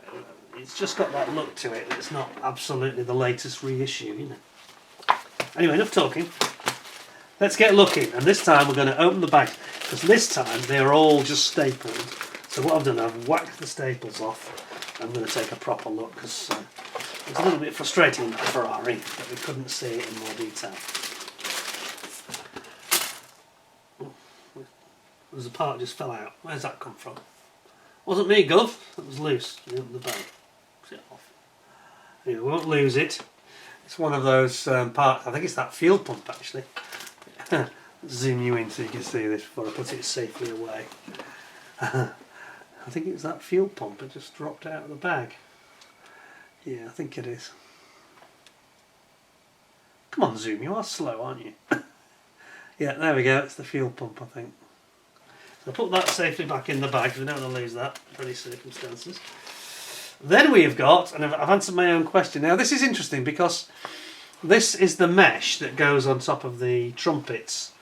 A: It's just got that look to it. It's not absolutely the latest reissue, you know. Anyway, enough talking. Let's get looking, and this time we're going to open the bag, because this time they're all just stapled. So what I've done, I've whacked the staples off. I'm going to take a proper look, because it's a little bit frustrating with Ferrari that we couldn't see it in more detail. There's a part that just fell out. Where's that come from? Wasn't me, Gov. That was loose. You opened the bag. Get it off. Anyway, we won't lose it. It's one of those parts. I think it's that fuel pump actually. Zoom you in so you can see this before I put it safely away. I think it's that fuel pump. It just dropped out of the bag. Yeah, I think it is. Come on, Zoom. You are slow, aren't you? Yeah, there we go. It's the fuel pump, I think. So put that safely back in the bag because we don't want to lose that for any circumstances. Then we have got, and I've answered my own question. Now this is interesting because this is the mesh that goes on top of the trumpets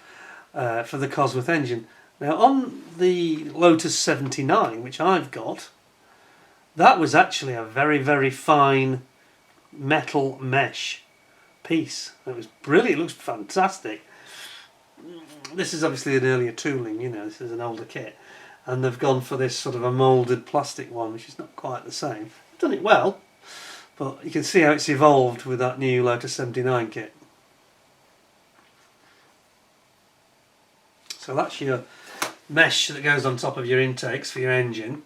A: for the Cosworth engine. Now on the Lotus 79, which I've got, that was actually a very, very fine metal mesh piece. It was brilliant, it looks fantastic. This is obviously an earlier tooling, you know, this is an older kit. And they've gone for this sort of a moulded plastic one, which is not quite the same. They've done it well, but you can see how it's evolved with that new Lotus 79 kit. So that's your mesh that goes on top of your intakes for your engine.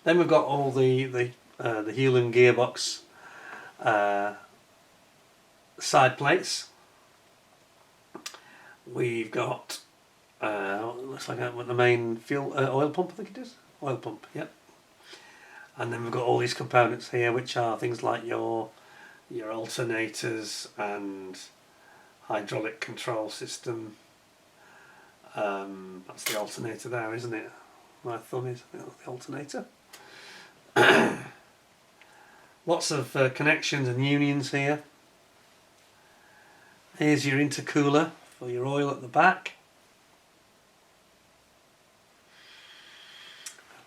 A: Then we've got all the Hewland gearbox side plates. We've got looks like the main fuel oil pump, I think it is. Oil pump, yep. And then we've got all these components here, which are things like your alternators and hydraulic control system. That's the alternator there, isn't it? My thumb is, I think that's the alternator. Lots of connections and unions here. Here's your intercooler for your oil at the back.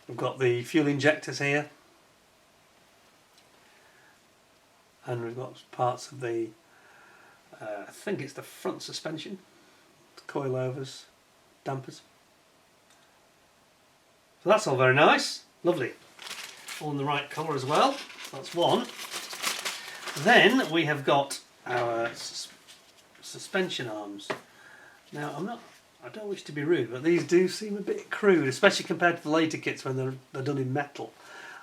A: We've got the fuel injectors here, and we've got parts of the I think it's the front suspension, the coilovers, dampers. So that's all very nice, lovely, all in the right colour as well. That's one. Then we have got our suspension arms. Now I don't wish to be rude, but these do seem a bit crude, especially compared to the later kits when they're done in metal.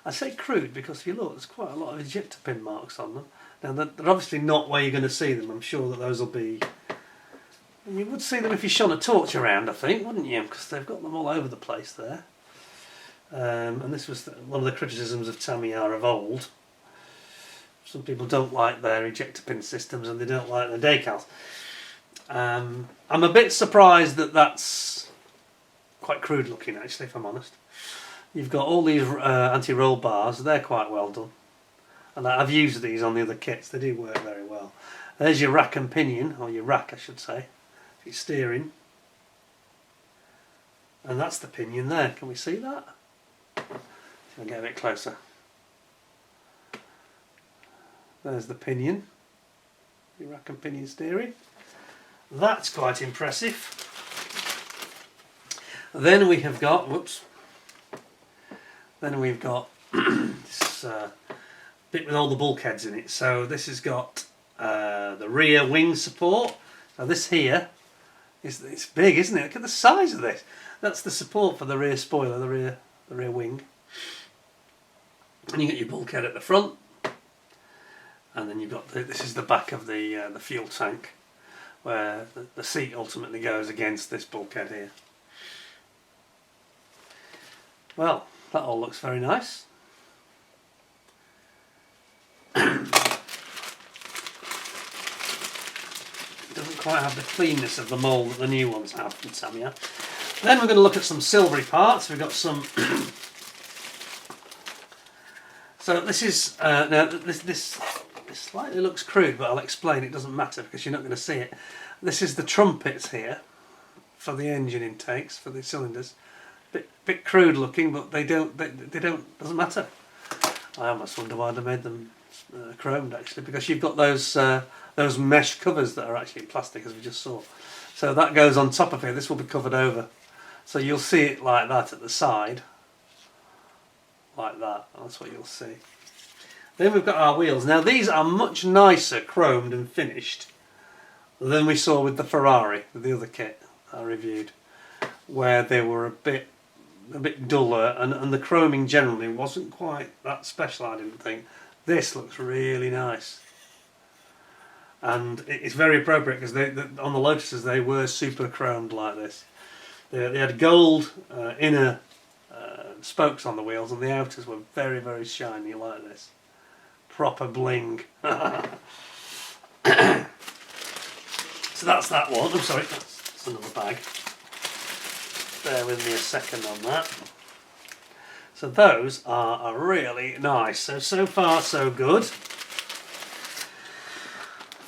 A: I say crude because if you look, there's quite a lot of ejector pin marks on them. Now they're obviously not where you're going to see them. I'm sure that those will be. And you would see them if you shone a torch around, I think, wouldn't you? Because they've got them all over the place there. And this was one of the criticisms of Tamiya of old. Some people don't like their ejector pin systems and they don't like the decals. I'm a bit surprised that that's quite crude looking actually, if I'm honest. You've got all these anti-roll bars, they're quite well done. And I've used these on the other kits, they do work very well. There's your rack and pinion, or your rack I should say, your steering. And that's the pinion there, can we see that? See if I can get a bit closer. There's the pinion, your rack and pinion steering. That's quite impressive. Then we have got, then we've got this bit with all the bulkheads in it. So this has got the rear wing support. Now this here it's big, isn't it? Look at the size of this. That's the support for the rear spoiler, the rear wing. And you get your bulkhead at the front, and then you've got this is the back of the fuel tank, where the seat ultimately goes against this bulkhead here. Well, that all looks very nice. It doesn't doesn't quite have the cleanness of the mould that the new ones have from Tamiya. Then we're going to look at some silvery parts. We've got some. So this is now this slightly looks crude, but I'll explain. It doesn't matter because you're not going to see it. This is the trumpets here for the engine intakes for the cylinders. Bit crude looking, but they don't doesn't matter. I almost wonder why they made them chromed actually, because you've got those mesh covers that are actually plastic, as we just saw. So that goes on top of here. This will be covered over, so you'll see it like that at the side, like that. That's what you'll see. Then we've got our wheels. Now these are much nicer chromed and finished than we saw with the Ferrari, with the other kit I reviewed, where they were a bit duller, and the chroming generally wasn't quite that special, I didn't think. This looks really nice, and it's very appropriate because on the Lotuses they were super chromed like this. They had gold inner spokes on the wheels, and the outers were very, very shiny like this. Proper bling. So that's that one. I'm sorry, that's another bag. Bear with me a second on that. So those are really nice. So far so good.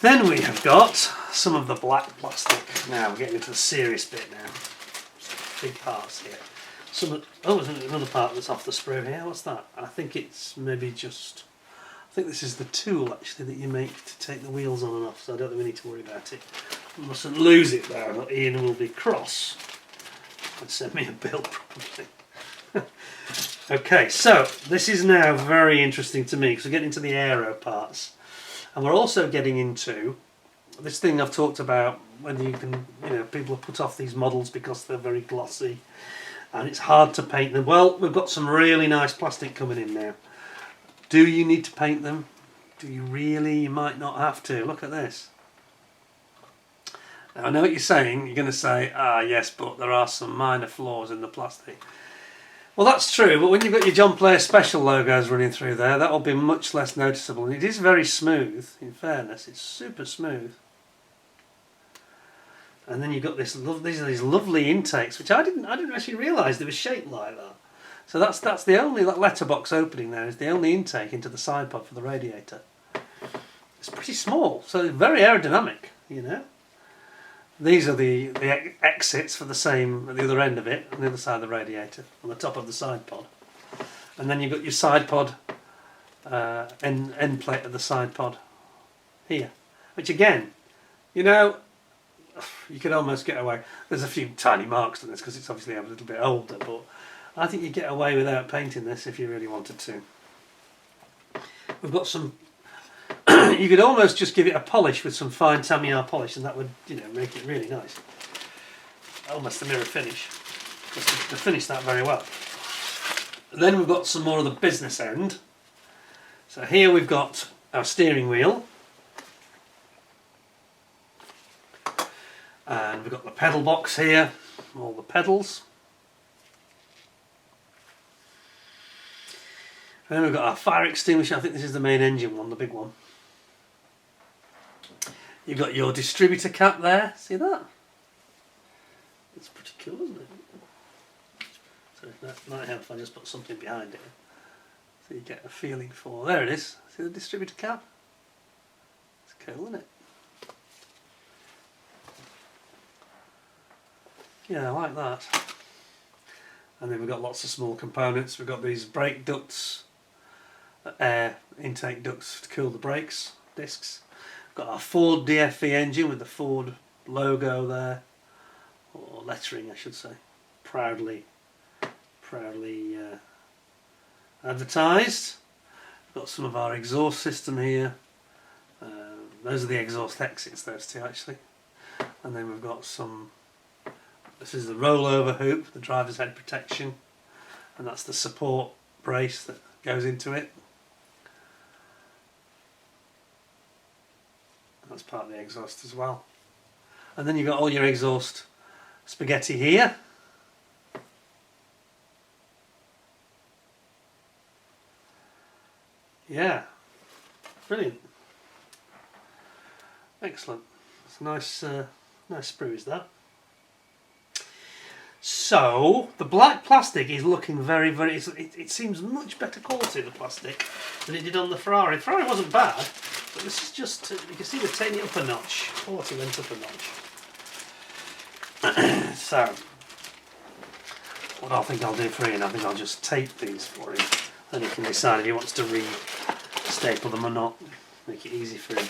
A: Then we have got some of the black plastic. Now we're getting into the serious bit now. Big parts here. There's another part that's off the sprue here. What's that? I think it's maybe just. I think this is the tool actually that you make to take the wheels on and off. So I don't think we need to worry about it. We mustn't lose it though. Ian will be cross. And send me a bill probably. Okay, so this is now very interesting to me because we're getting into the aero parts, and we're also getting into this thing I've talked about, when you can, people have put off these models because they're very glossy and it's hard to paint them. Well, we've got some really nice plastic coming in now. Do you need to paint them? Do you really? You might not have to. Look at this. Now, I know what you're saying. You're going to say, yes, but there are some minor flaws in the plastic. Well, that's true, but when you've got your John Player Special logos running through there, that will be much less noticeable. And it is very smooth, in fairness. It's super smooth. And then you've got these lovely intakes, which I didn't actually realise they were shaped like that. So that's the only, that letterbox opening there is the only intake into the side pod for the radiator. It's pretty small, so it's very aerodynamic, These are the exits for the same at the other end of it, on the other side of the radiator, on the top of the side pod. And then you've got your side pod end plate of the side pod here, which again, you could almost get away. There's a few tiny marks on this because it's obviously a little bit older, but I think you get away without painting this if you really wanted to. We've got some. You could almost just give it a polish with some fine Tamiya polish, and that would, make it really nice. Almost a mirror finish. Because they finished that very well. Then we've got some more of the business end. So here we've got our steering wheel. And we've got the pedal box here, all the pedals. And then we've got our fire extinguisher. I think this is the main engine one, the big one. You've got your distributor cap there. See that? That's pretty cool, isn't it? So that might help if I just put something behind it, so you get a feeling for. There it is. See the distributor cap? It's cool, isn't it? Yeah, I like that. And then we've got lots of small components. We've got these brake ducts, air intake ducts to cool the brakes discs. We've got our Ford DFV engine with the Ford logo there, or lettering I should say, proudly advertised. We've got some of our exhaust system here. Those are the exhaust exits, those two actually. And then we've got some. This is the rollover hoop, the driver's head protection, and that's the support brace that goes into it. And that's part of the exhaust as well. And then you've got all your exhaust spaghetti here. Yeah, brilliant. Excellent. It's a nice, nice sprue is that. So the black plastic is looking very, very. It seems much better quality, the plastic, than it did on the Ferrari. The Ferrari wasn't bad, but this is just. You can see they're taking it up a notch. Quality went up a notch. So what I think I'll do for Ian, I think I'll just tape these for him, and he can decide if he wants to re-staple them or not. Make it easy for him.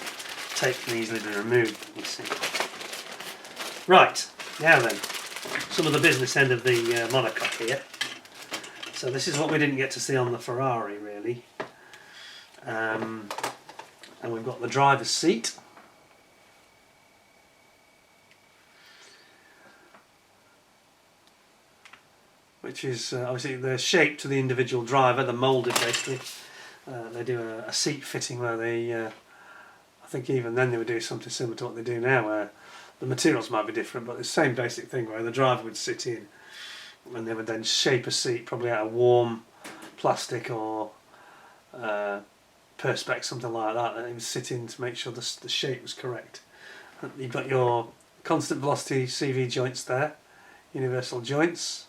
A: Tape can easily be removed. You see. Right now then. Some of the business end of the monocoque here. So this is what we didn't get to see on the Ferrari really. And we've got the driver's seat. Which is obviously they're shaped to the individual driver, they're moulded basically. They do a seat fitting where they, I think even then they would do something similar to what they do now, where the materials might be different, but the same basic thing where the driver would sit in and they would then shape a seat probably out of warm plastic or perspex, something like that, and he would sit in to make sure the shape was correct. You've got your constant velocity CV joints there, universal joints,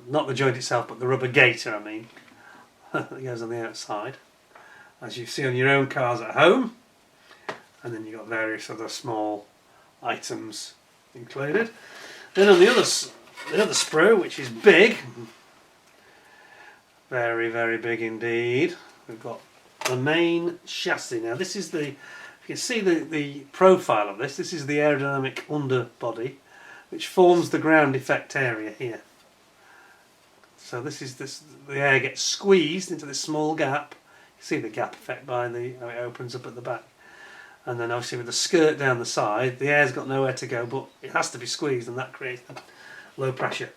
A: not the joint itself but the rubber gaiter I mean, that goes on the outside, as you see on your own cars at home. And then you've got various other small items included. Then on the other sprue, which is big, very, very big indeed, we've got the main chassis. Now this is you can see the profile of this. This is the aerodynamic underbody, which forms the ground effect area here. So the air gets squeezed into this small gap. You see the gap effect by how it opens up at the back. And then obviously with the skirt down the side, the air's got nowhere to go, but it has to be squeezed, and that creates the low pressure,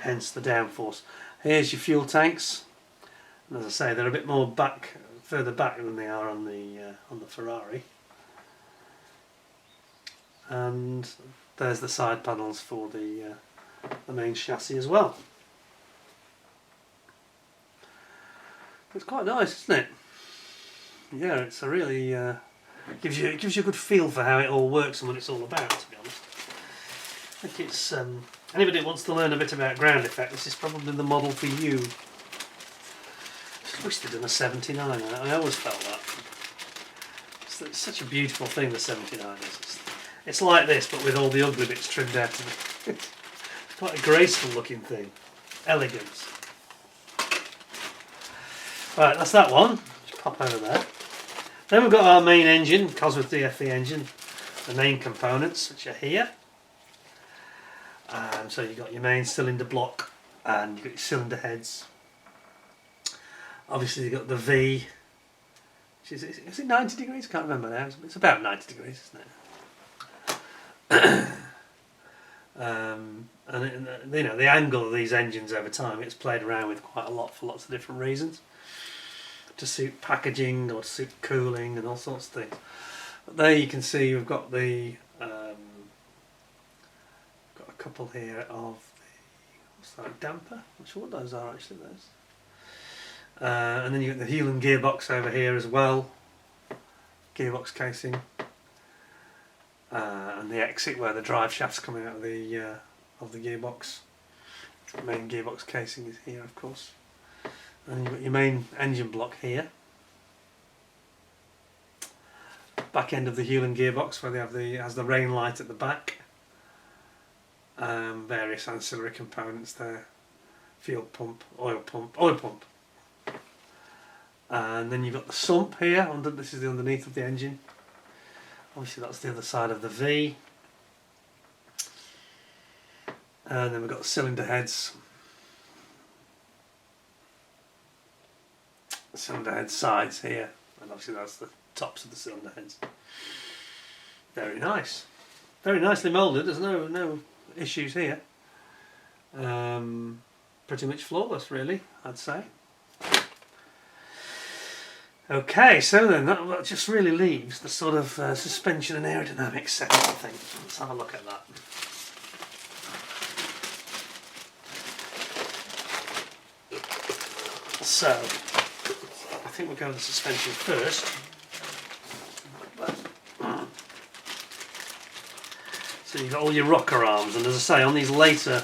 A: hence the downforce. Here's your fuel tanks, and as I say, they're a bit more further back than they are on the Ferrari. And there's the side panels for the main chassis as well. It's quite nice, isn't it? Yeah, it's a really gives you a good feel for how it all works and what it's all about, to be honest. I think it's anybody that wants to learn a bit about ground effect, this is probably the model for you. Just wish they'd done a 79. I always felt that. It's such a beautiful thing, the 79 is. It's like this, but with all the ugly bits trimmed out of it. It's quite a graceful looking thing. Elegant. Right, that's that one. Just pop over there. Then we've got our main engine, Cosworth DFE engine, the main components which are here. So you've got your main cylinder block and you've got your cylinder heads. Obviously you've got the V, which is it 90 degrees? I can't remember now. It's about 90 degrees, isn't it? And you know, the angle of these engines over time gets played around with quite a lot for lots of different reasons. To suit packaging or to suit cooling and all sorts of things. But there you can see we've got the got a couple here of the what's that, damper? I'm not sure what those are actually. Those. And then you got the heel and gearbox over here as well. Gearbox casing. And the exit where the drive shaft's coming out of the gearbox. The main gearbox casing is here, of course. And you've got your main engine block here. Back end of the heel and gearbox where they have has the rain light at the back. Various ancillary components there. Fuel pump, oil pump. And then you've got the sump here. This is the underneath of the engine. Obviously that's the other side of the V. And then we've got the cylinder heads. The cylinder head sides here, and obviously that's the tops of the cylinder heads. Very nice, very nicely moulded. There's no issues here. Pretty much flawless, really, I'd say. Okay, so then that just really leaves the sort of suspension and aerodynamics setup, I think. Let's have a look at that. So, I think we'll go with the suspension first. So you've got all your rocker arms, and as I say, on these later,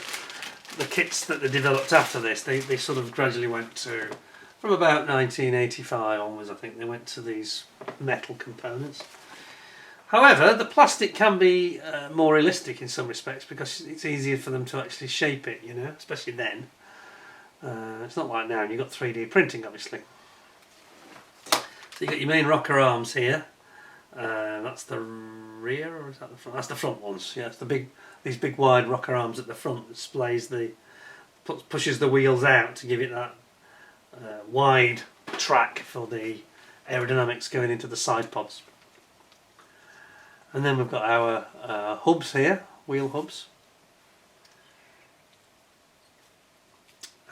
A: the kits that they developed after this, they sort of gradually went to, from about 1985 onwards, I think, they went to these metal components. However, the plastic can be more realistic in some respects because it's easier for them to actually shape it, you know, especially then. It's not like now, and you've got 3D printing, obviously. So you've got your main rocker arms here. That's the rear, or is that the front? That's the front ones. Yeah, it's these big wide rocker arms at the front that pushes the wheels out to give it that wide track for the aerodynamics going into the side pods. And then we've got our hubs here, wheel hubs.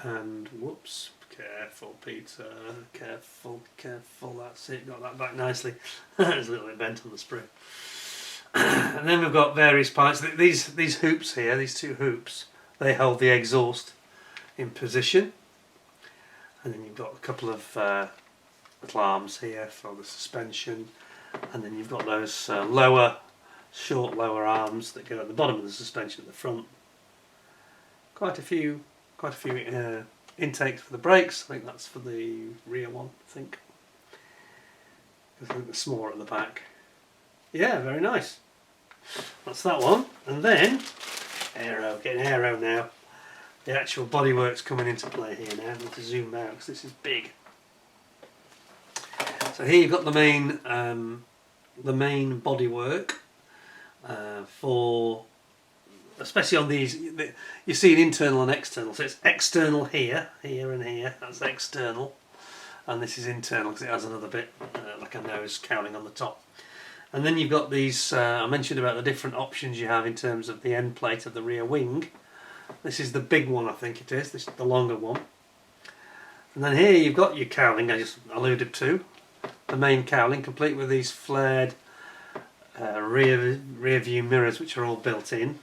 A: And whoops, careful Peter, careful, that's it, got that back nicely. There's a little bit bent on the sprue. And then we've got various parts. These hoops here, these two hoops, they hold the exhaust in position. And then you've got a couple of little arms here for the suspension. And then you've got those short lower arms that go at the bottom of the suspension at the front. Quite a few intakes for the brakes. I think that's for the rear one, I think. I think the smaller at the back. Yeah, very nice. That's that one. And then, aero, getting aero now. The actual bodywork's coming into play here now. I need to zoom out because this is big. So here you've got the main bodywork for, especially on these, you see an internal and external. So it's external here, here and here. That's external, and this is internal because it has another bit like a nose cowling on the top. And then you've got these. I mentioned about the different options you have in terms of the end plate of the rear wing. This is the big one, I think it is. This is the longer one. And then here you've got your cowling I just alluded to. The main cowling, complete with these flared rear view mirrors, which are all built in.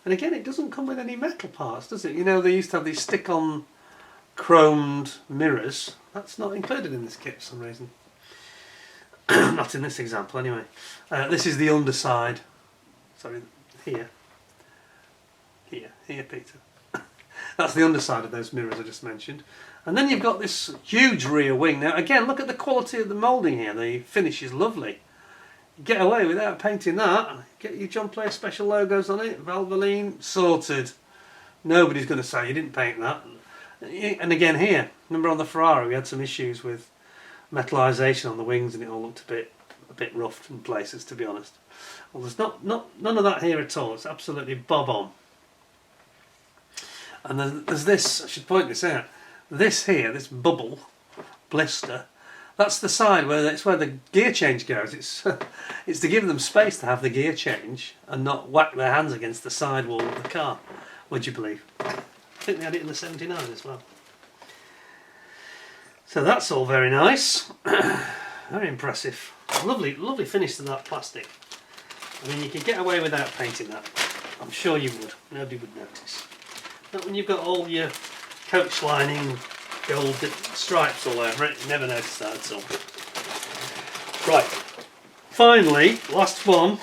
A: And again, it doesn't come with any metal parts, does it? You know, they used to have these stick-on chromed mirrors. That's not included in this kit for some reason. Not in this example, anyway. This is the underside. Sorry, here, Peter. That's the underside of those mirrors I just mentioned. And then you've got this huge rear wing. Now again, look at the quality of the moulding here. The finish is lovely. Get away without painting that. Get your John Player Special logos on it. Valvoline, sorted. Nobody's going to say you didn't paint that. And again here, remember on the Ferrari we had some issues with metallisation on the wings and it all looked a bit roughed in places, to be honest. Well, there's none of that here at all. It's absolutely bob on. And there's this, I should point this out. This here, this bubble, blister, that's the side where it's where the gear change goes. It's to give them space to have the gear change and not whack their hands against the side wall of the car. Would you believe? I think they had it in the 79 as well. So that's all very nice. Very impressive. Lovely, lovely finish to that plastic. I mean, you could get away without painting that. I'm sure you would. Nobody would notice. But when you've got all your coach lining gold stripes all over it, you never notice that at all. Right, finally, last one.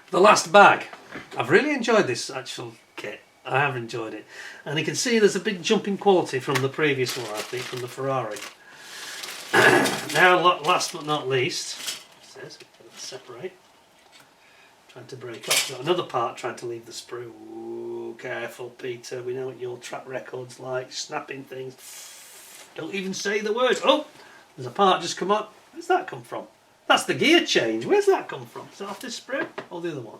A: The last bag. I've really enjoyed this actual kit. I have enjoyed it. And you can see there's a big jump in quality from the previous one, I think, from the Ferrari. Now, last but not least, it says, separate. Trying to break up. Got another part trying to leave the sprue. Ooh, careful, Peter. We know what your track record's like. Snapping things. Don't even say the word. Oh, there's a part just come up. Where's that come from? That's the gear change. Where's that come from? Is that off this sprue or the other one?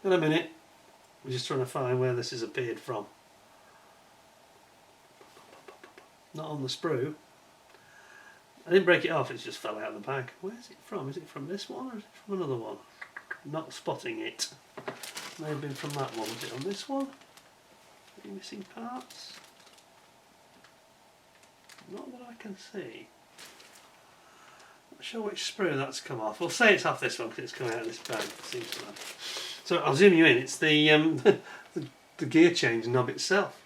A: In a minute. We're just trying to find where this has appeared from. Not on the sprue. I didn't break it off. It just fell out of the bag. Where is it from? Is it from this one or is it from another one? Not spotting it. May have been from that one. Was it on this one? Any missing parts? Not that I can see. Not sure which sprue that's come off. We'll say it's off this one because it's come out of this bag. It seems to have. So I'll zoom you in. It's the the gear change knob itself.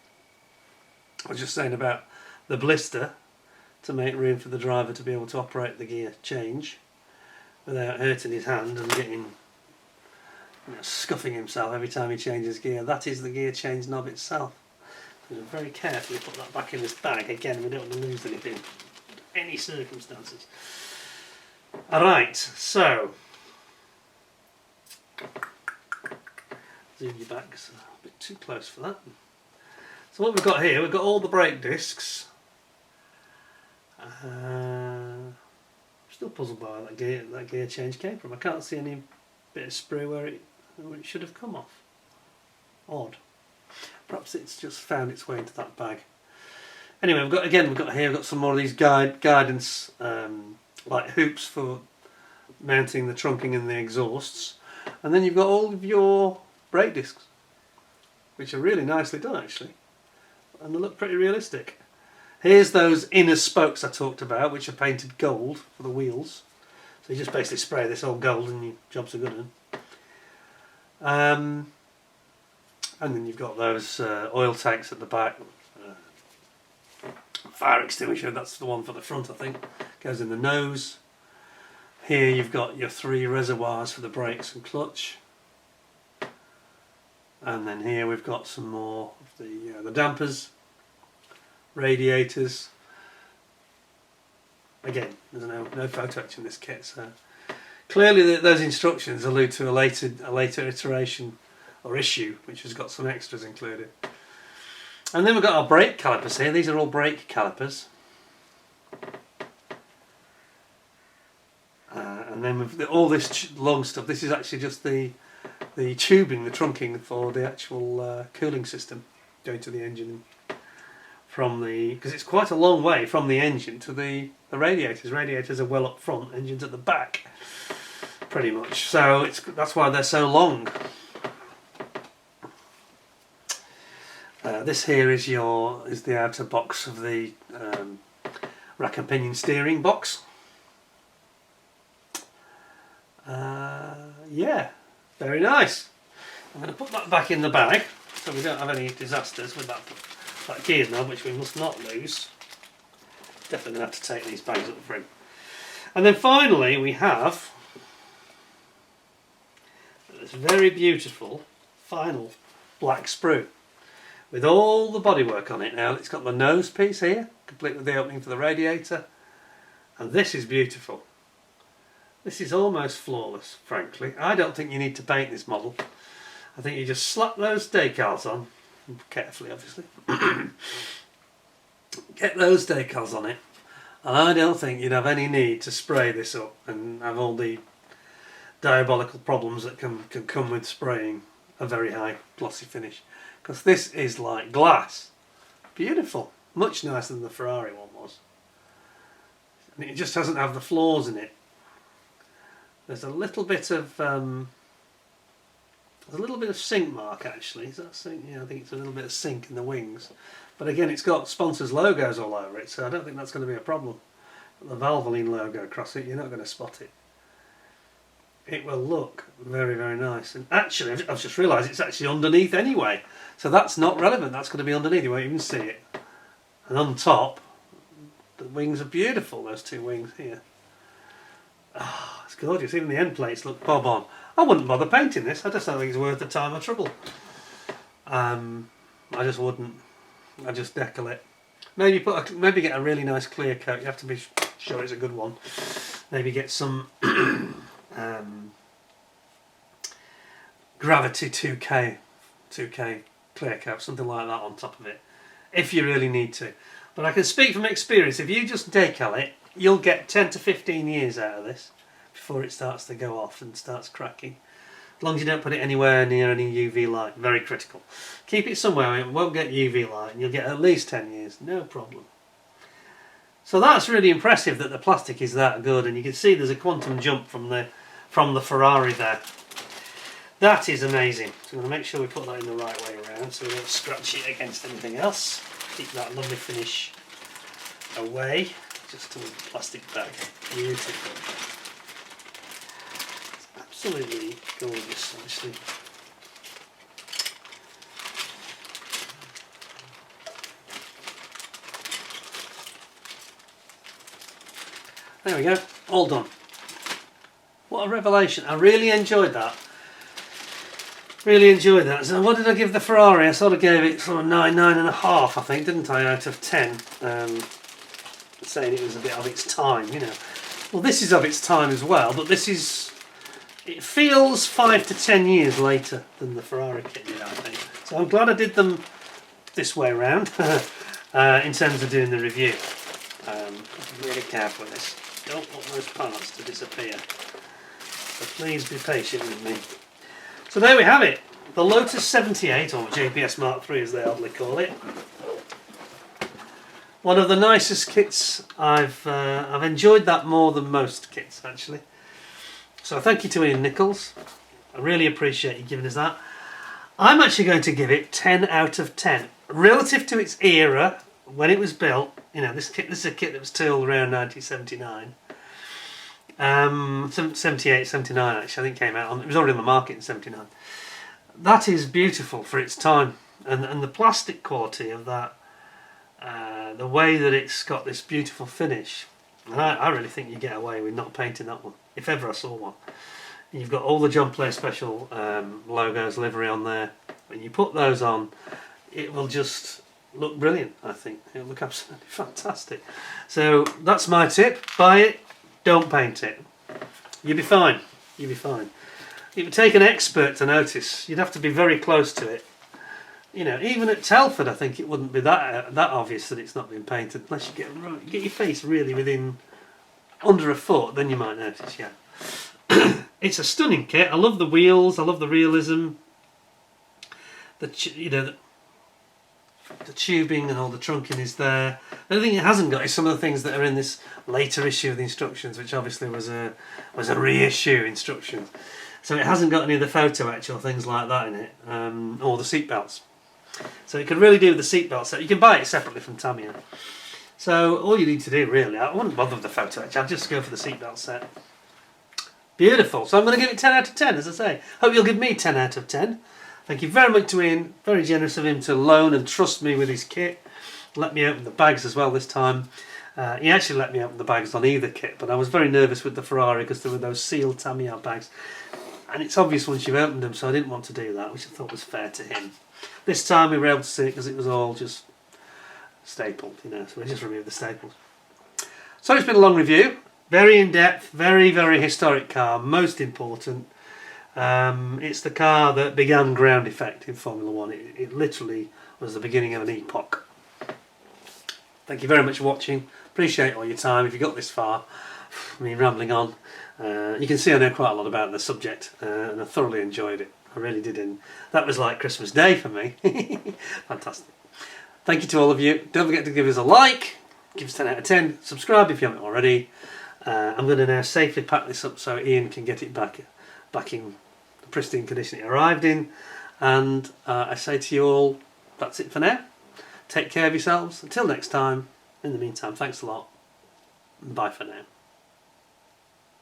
A: I was just saying about the blister to make room for the driver to be able to operate the gear change. without hurting his hand and getting, scuffing himself every time he changes gear. That is the gear change knob itself. So very carefully put that back in this bag. Again, we don't want to lose anything under any circumstances. Alright, so zoom you back, it's a bit too close for that. So what we've got here, we've got all the brake discs. I'm still puzzled by that gear change came from. I can't see any bit of sprue where it should have come off. Odd. Perhaps it's just found its way into that bag. Anyway, we've got some more of these guidance like hoops for mounting the trunking and the exhausts, and then you've got all of your brake discs, which are really nicely done actually, and they look pretty realistic. Here's those inner spokes I talked about, which are painted gold for the wheels. So you just basically spray this all gold and your jobs are good. And then you've got those oil tanks at the back. Fire extinguisher, that's the one for the front I think. Goes in the nose. Here you've got your 3 reservoirs for the brakes and clutch. And then here we've got some more of the dampers, radiators. Again, there's no photo etch in this kit, so clearly those instructions allude to a later iteration or issue, which has got some extras included. And then we've got our brake calipers here. These are all brake calipers. And then with all this long stuff, this is actually just the tubing, the trunking for the actual cooling system going to the engine. Because it's quite a long way from the engine to the radiators. Radiators are well up front, engines at the back, pretty much. So that's why they're so long. This here is the outer box of the rack and pinion steering box. Yeah, very nice. I'm going to put that back in the bag so we don't have any disasters with that gear knob, which we must not lose. Definitely going to have to take these bags up for him. And then finally we have this very beautiful final black sprue with all the bodywork on it. Now it's got the nose piece here, complete with the opening for the radiator, and this is beautiful. This is almost flawless, frankly. I don't think you need to paint this model. I think you just slap those decals on, carefully obviously, get those decals on it, and I don't think you'd have any need to spray this up and have all the diabolical problems that can come with spraying a very high glossy finish. Because this is like glass. Beautiful. Much nicer than the Ferrari one was. And it just doesn't have the flaws in it. There's a little bit of sink mark actually. Is that sink? Yeah, I think it's a little bit of sink in the wings. But again, it's got sponsors' logos all over it, so I don't think that's going to be a problem. But the Valvoline logo across it, you're not going to spot it. It will look very, very nice. And actually, I've just realised it's actually underneath anyway. So that's not relevant. That's going to be underneath. You won't even see it. And on top, the wings are beautiful, those 2 wings here. Oh, it's gorgeous. Even the end plates look bob on. I wouldn't bother painting this. I just don't think it's worth the time or trouble. I just wouldn't. I just decal it. Maybe get a really nice clear coat. You have to be sure it's a good one. Maybe get some Gravity 2K clear coat, something like that on top of it, if you really need to. But I can speak from experience, if you just decal it, you'll get 10 to 15 years out of this before it starts to go off and starts cracking. As long as you don't put it anywhere near any UV light, very critical. Keep it somewhere where it won't get UV light and you'll get at least 10 years, no problem. So that's really impressive that the plastic is that good, and you can see there's a quantum jump from the Ferrari there. That is amazing. So I'm going to make sure we put that in the right way around so we don't scratch it against anything else. Keep that lovely finish away, just to the plastic bag. Beautiful. It's absolutely gorgeous, actually. There we go, all done. What a revelation. I really enjoyed that. Really enjoyed that. So what did I give the Ferrari? I sort of gave it sort of 9, 9.5, I think, didn't I, out of 10. Saying it was a bit of its time, you know. Well, this is of its time as well, but this is... It feels 5 to 10 years later than the Ferrari kit did, I think. So I'm glad I did them this way around in terms of doing the review. Really careful with this. Don't want those parts to disappear. So please be patient with me. So there we have it. The Lotus 78, or JPS Mk.III as they oddly call it. One of the nicest kits. I've enjoyed that more than most kits, actually. So thank you to Ian Nicholls. I really appreciate you giving us that. I'm actually going to give it 10 out of 10. Relative to its era, when it was built, you know, this is a kit that was till around 1979. 78, 79 actually, I think came out. It was already on the market in 79. That is beautiful for its time. And the plastic quality of that, the way that it's got this beautiful finish. And I really think you get away with not painting that one, if ever I saw one. And you've got all the John Player Special logos, livery on there. When you put those on, it will just look brilliant, I think. It'll look absolutely fantastic. So that's my tip. Buy it, don't paint it. You'll be fine. You'll be fine. It would take an expert to notice. You'd have to be very close to it. You know, even at Telford, I think it wouldn't be that obvious that it's not been painted unless you get your face really within under a foot. Then you might notice. Yeah, it's a stunning kit. I love the wheels. I love the realism. The tubing and all the trunking is there. The only thing it hasn't got is some of the things that are in this later issue of the instructions, which obviously was a reissue instruction. So it hasn't got any of the photo etch or things like that in it, or the seat belts. So you can really do with the seat belt set. You can buy it separately from Tamiya. So all you need to do really, I wouldn't bother with the photo etch, I'd just go for the seat belt set. Beautiful. So I'm going to give it 10 out of 10, as I say. Hope you'll give me 10 out of 10. Thank you very much to Ian. Very generous of him to loan and trust me with his kit. Let me open the bags as well this time. He actually let me open the bags on either kit, but I was very nervous with the Ferrari because there were those sealed Tamiya bags. And it's obvious once you've opened them, so I didn't want to do that, which I thought was fair to him. This time we were able to see it because it was all just stapled, you know, so we just removed the staples. So it's been a long review. Very in-depth, very, very historic car, most important. It's the car that began ground effect in Formula 1. It literally was the beginning of an epoch. Thank you very much for watching. Appreciate all your time. If you got this far, me rambling on, you can see I know quite a lot about the subject, and I thoroughly enjoyed it. I really did, and that was like Christmas Day for me. Fantastic. Thank you to all of you. Don't forget to give us a like, give us 10 out of 10, subscribe if you haven't already. I'm going to now safely pack this up so Ian can get it back in the pristine condition it arrived in. And I say to you all, that's it for now. Take care of yourselves. Until next time. In the meantime, thanks a lot. Bye for now.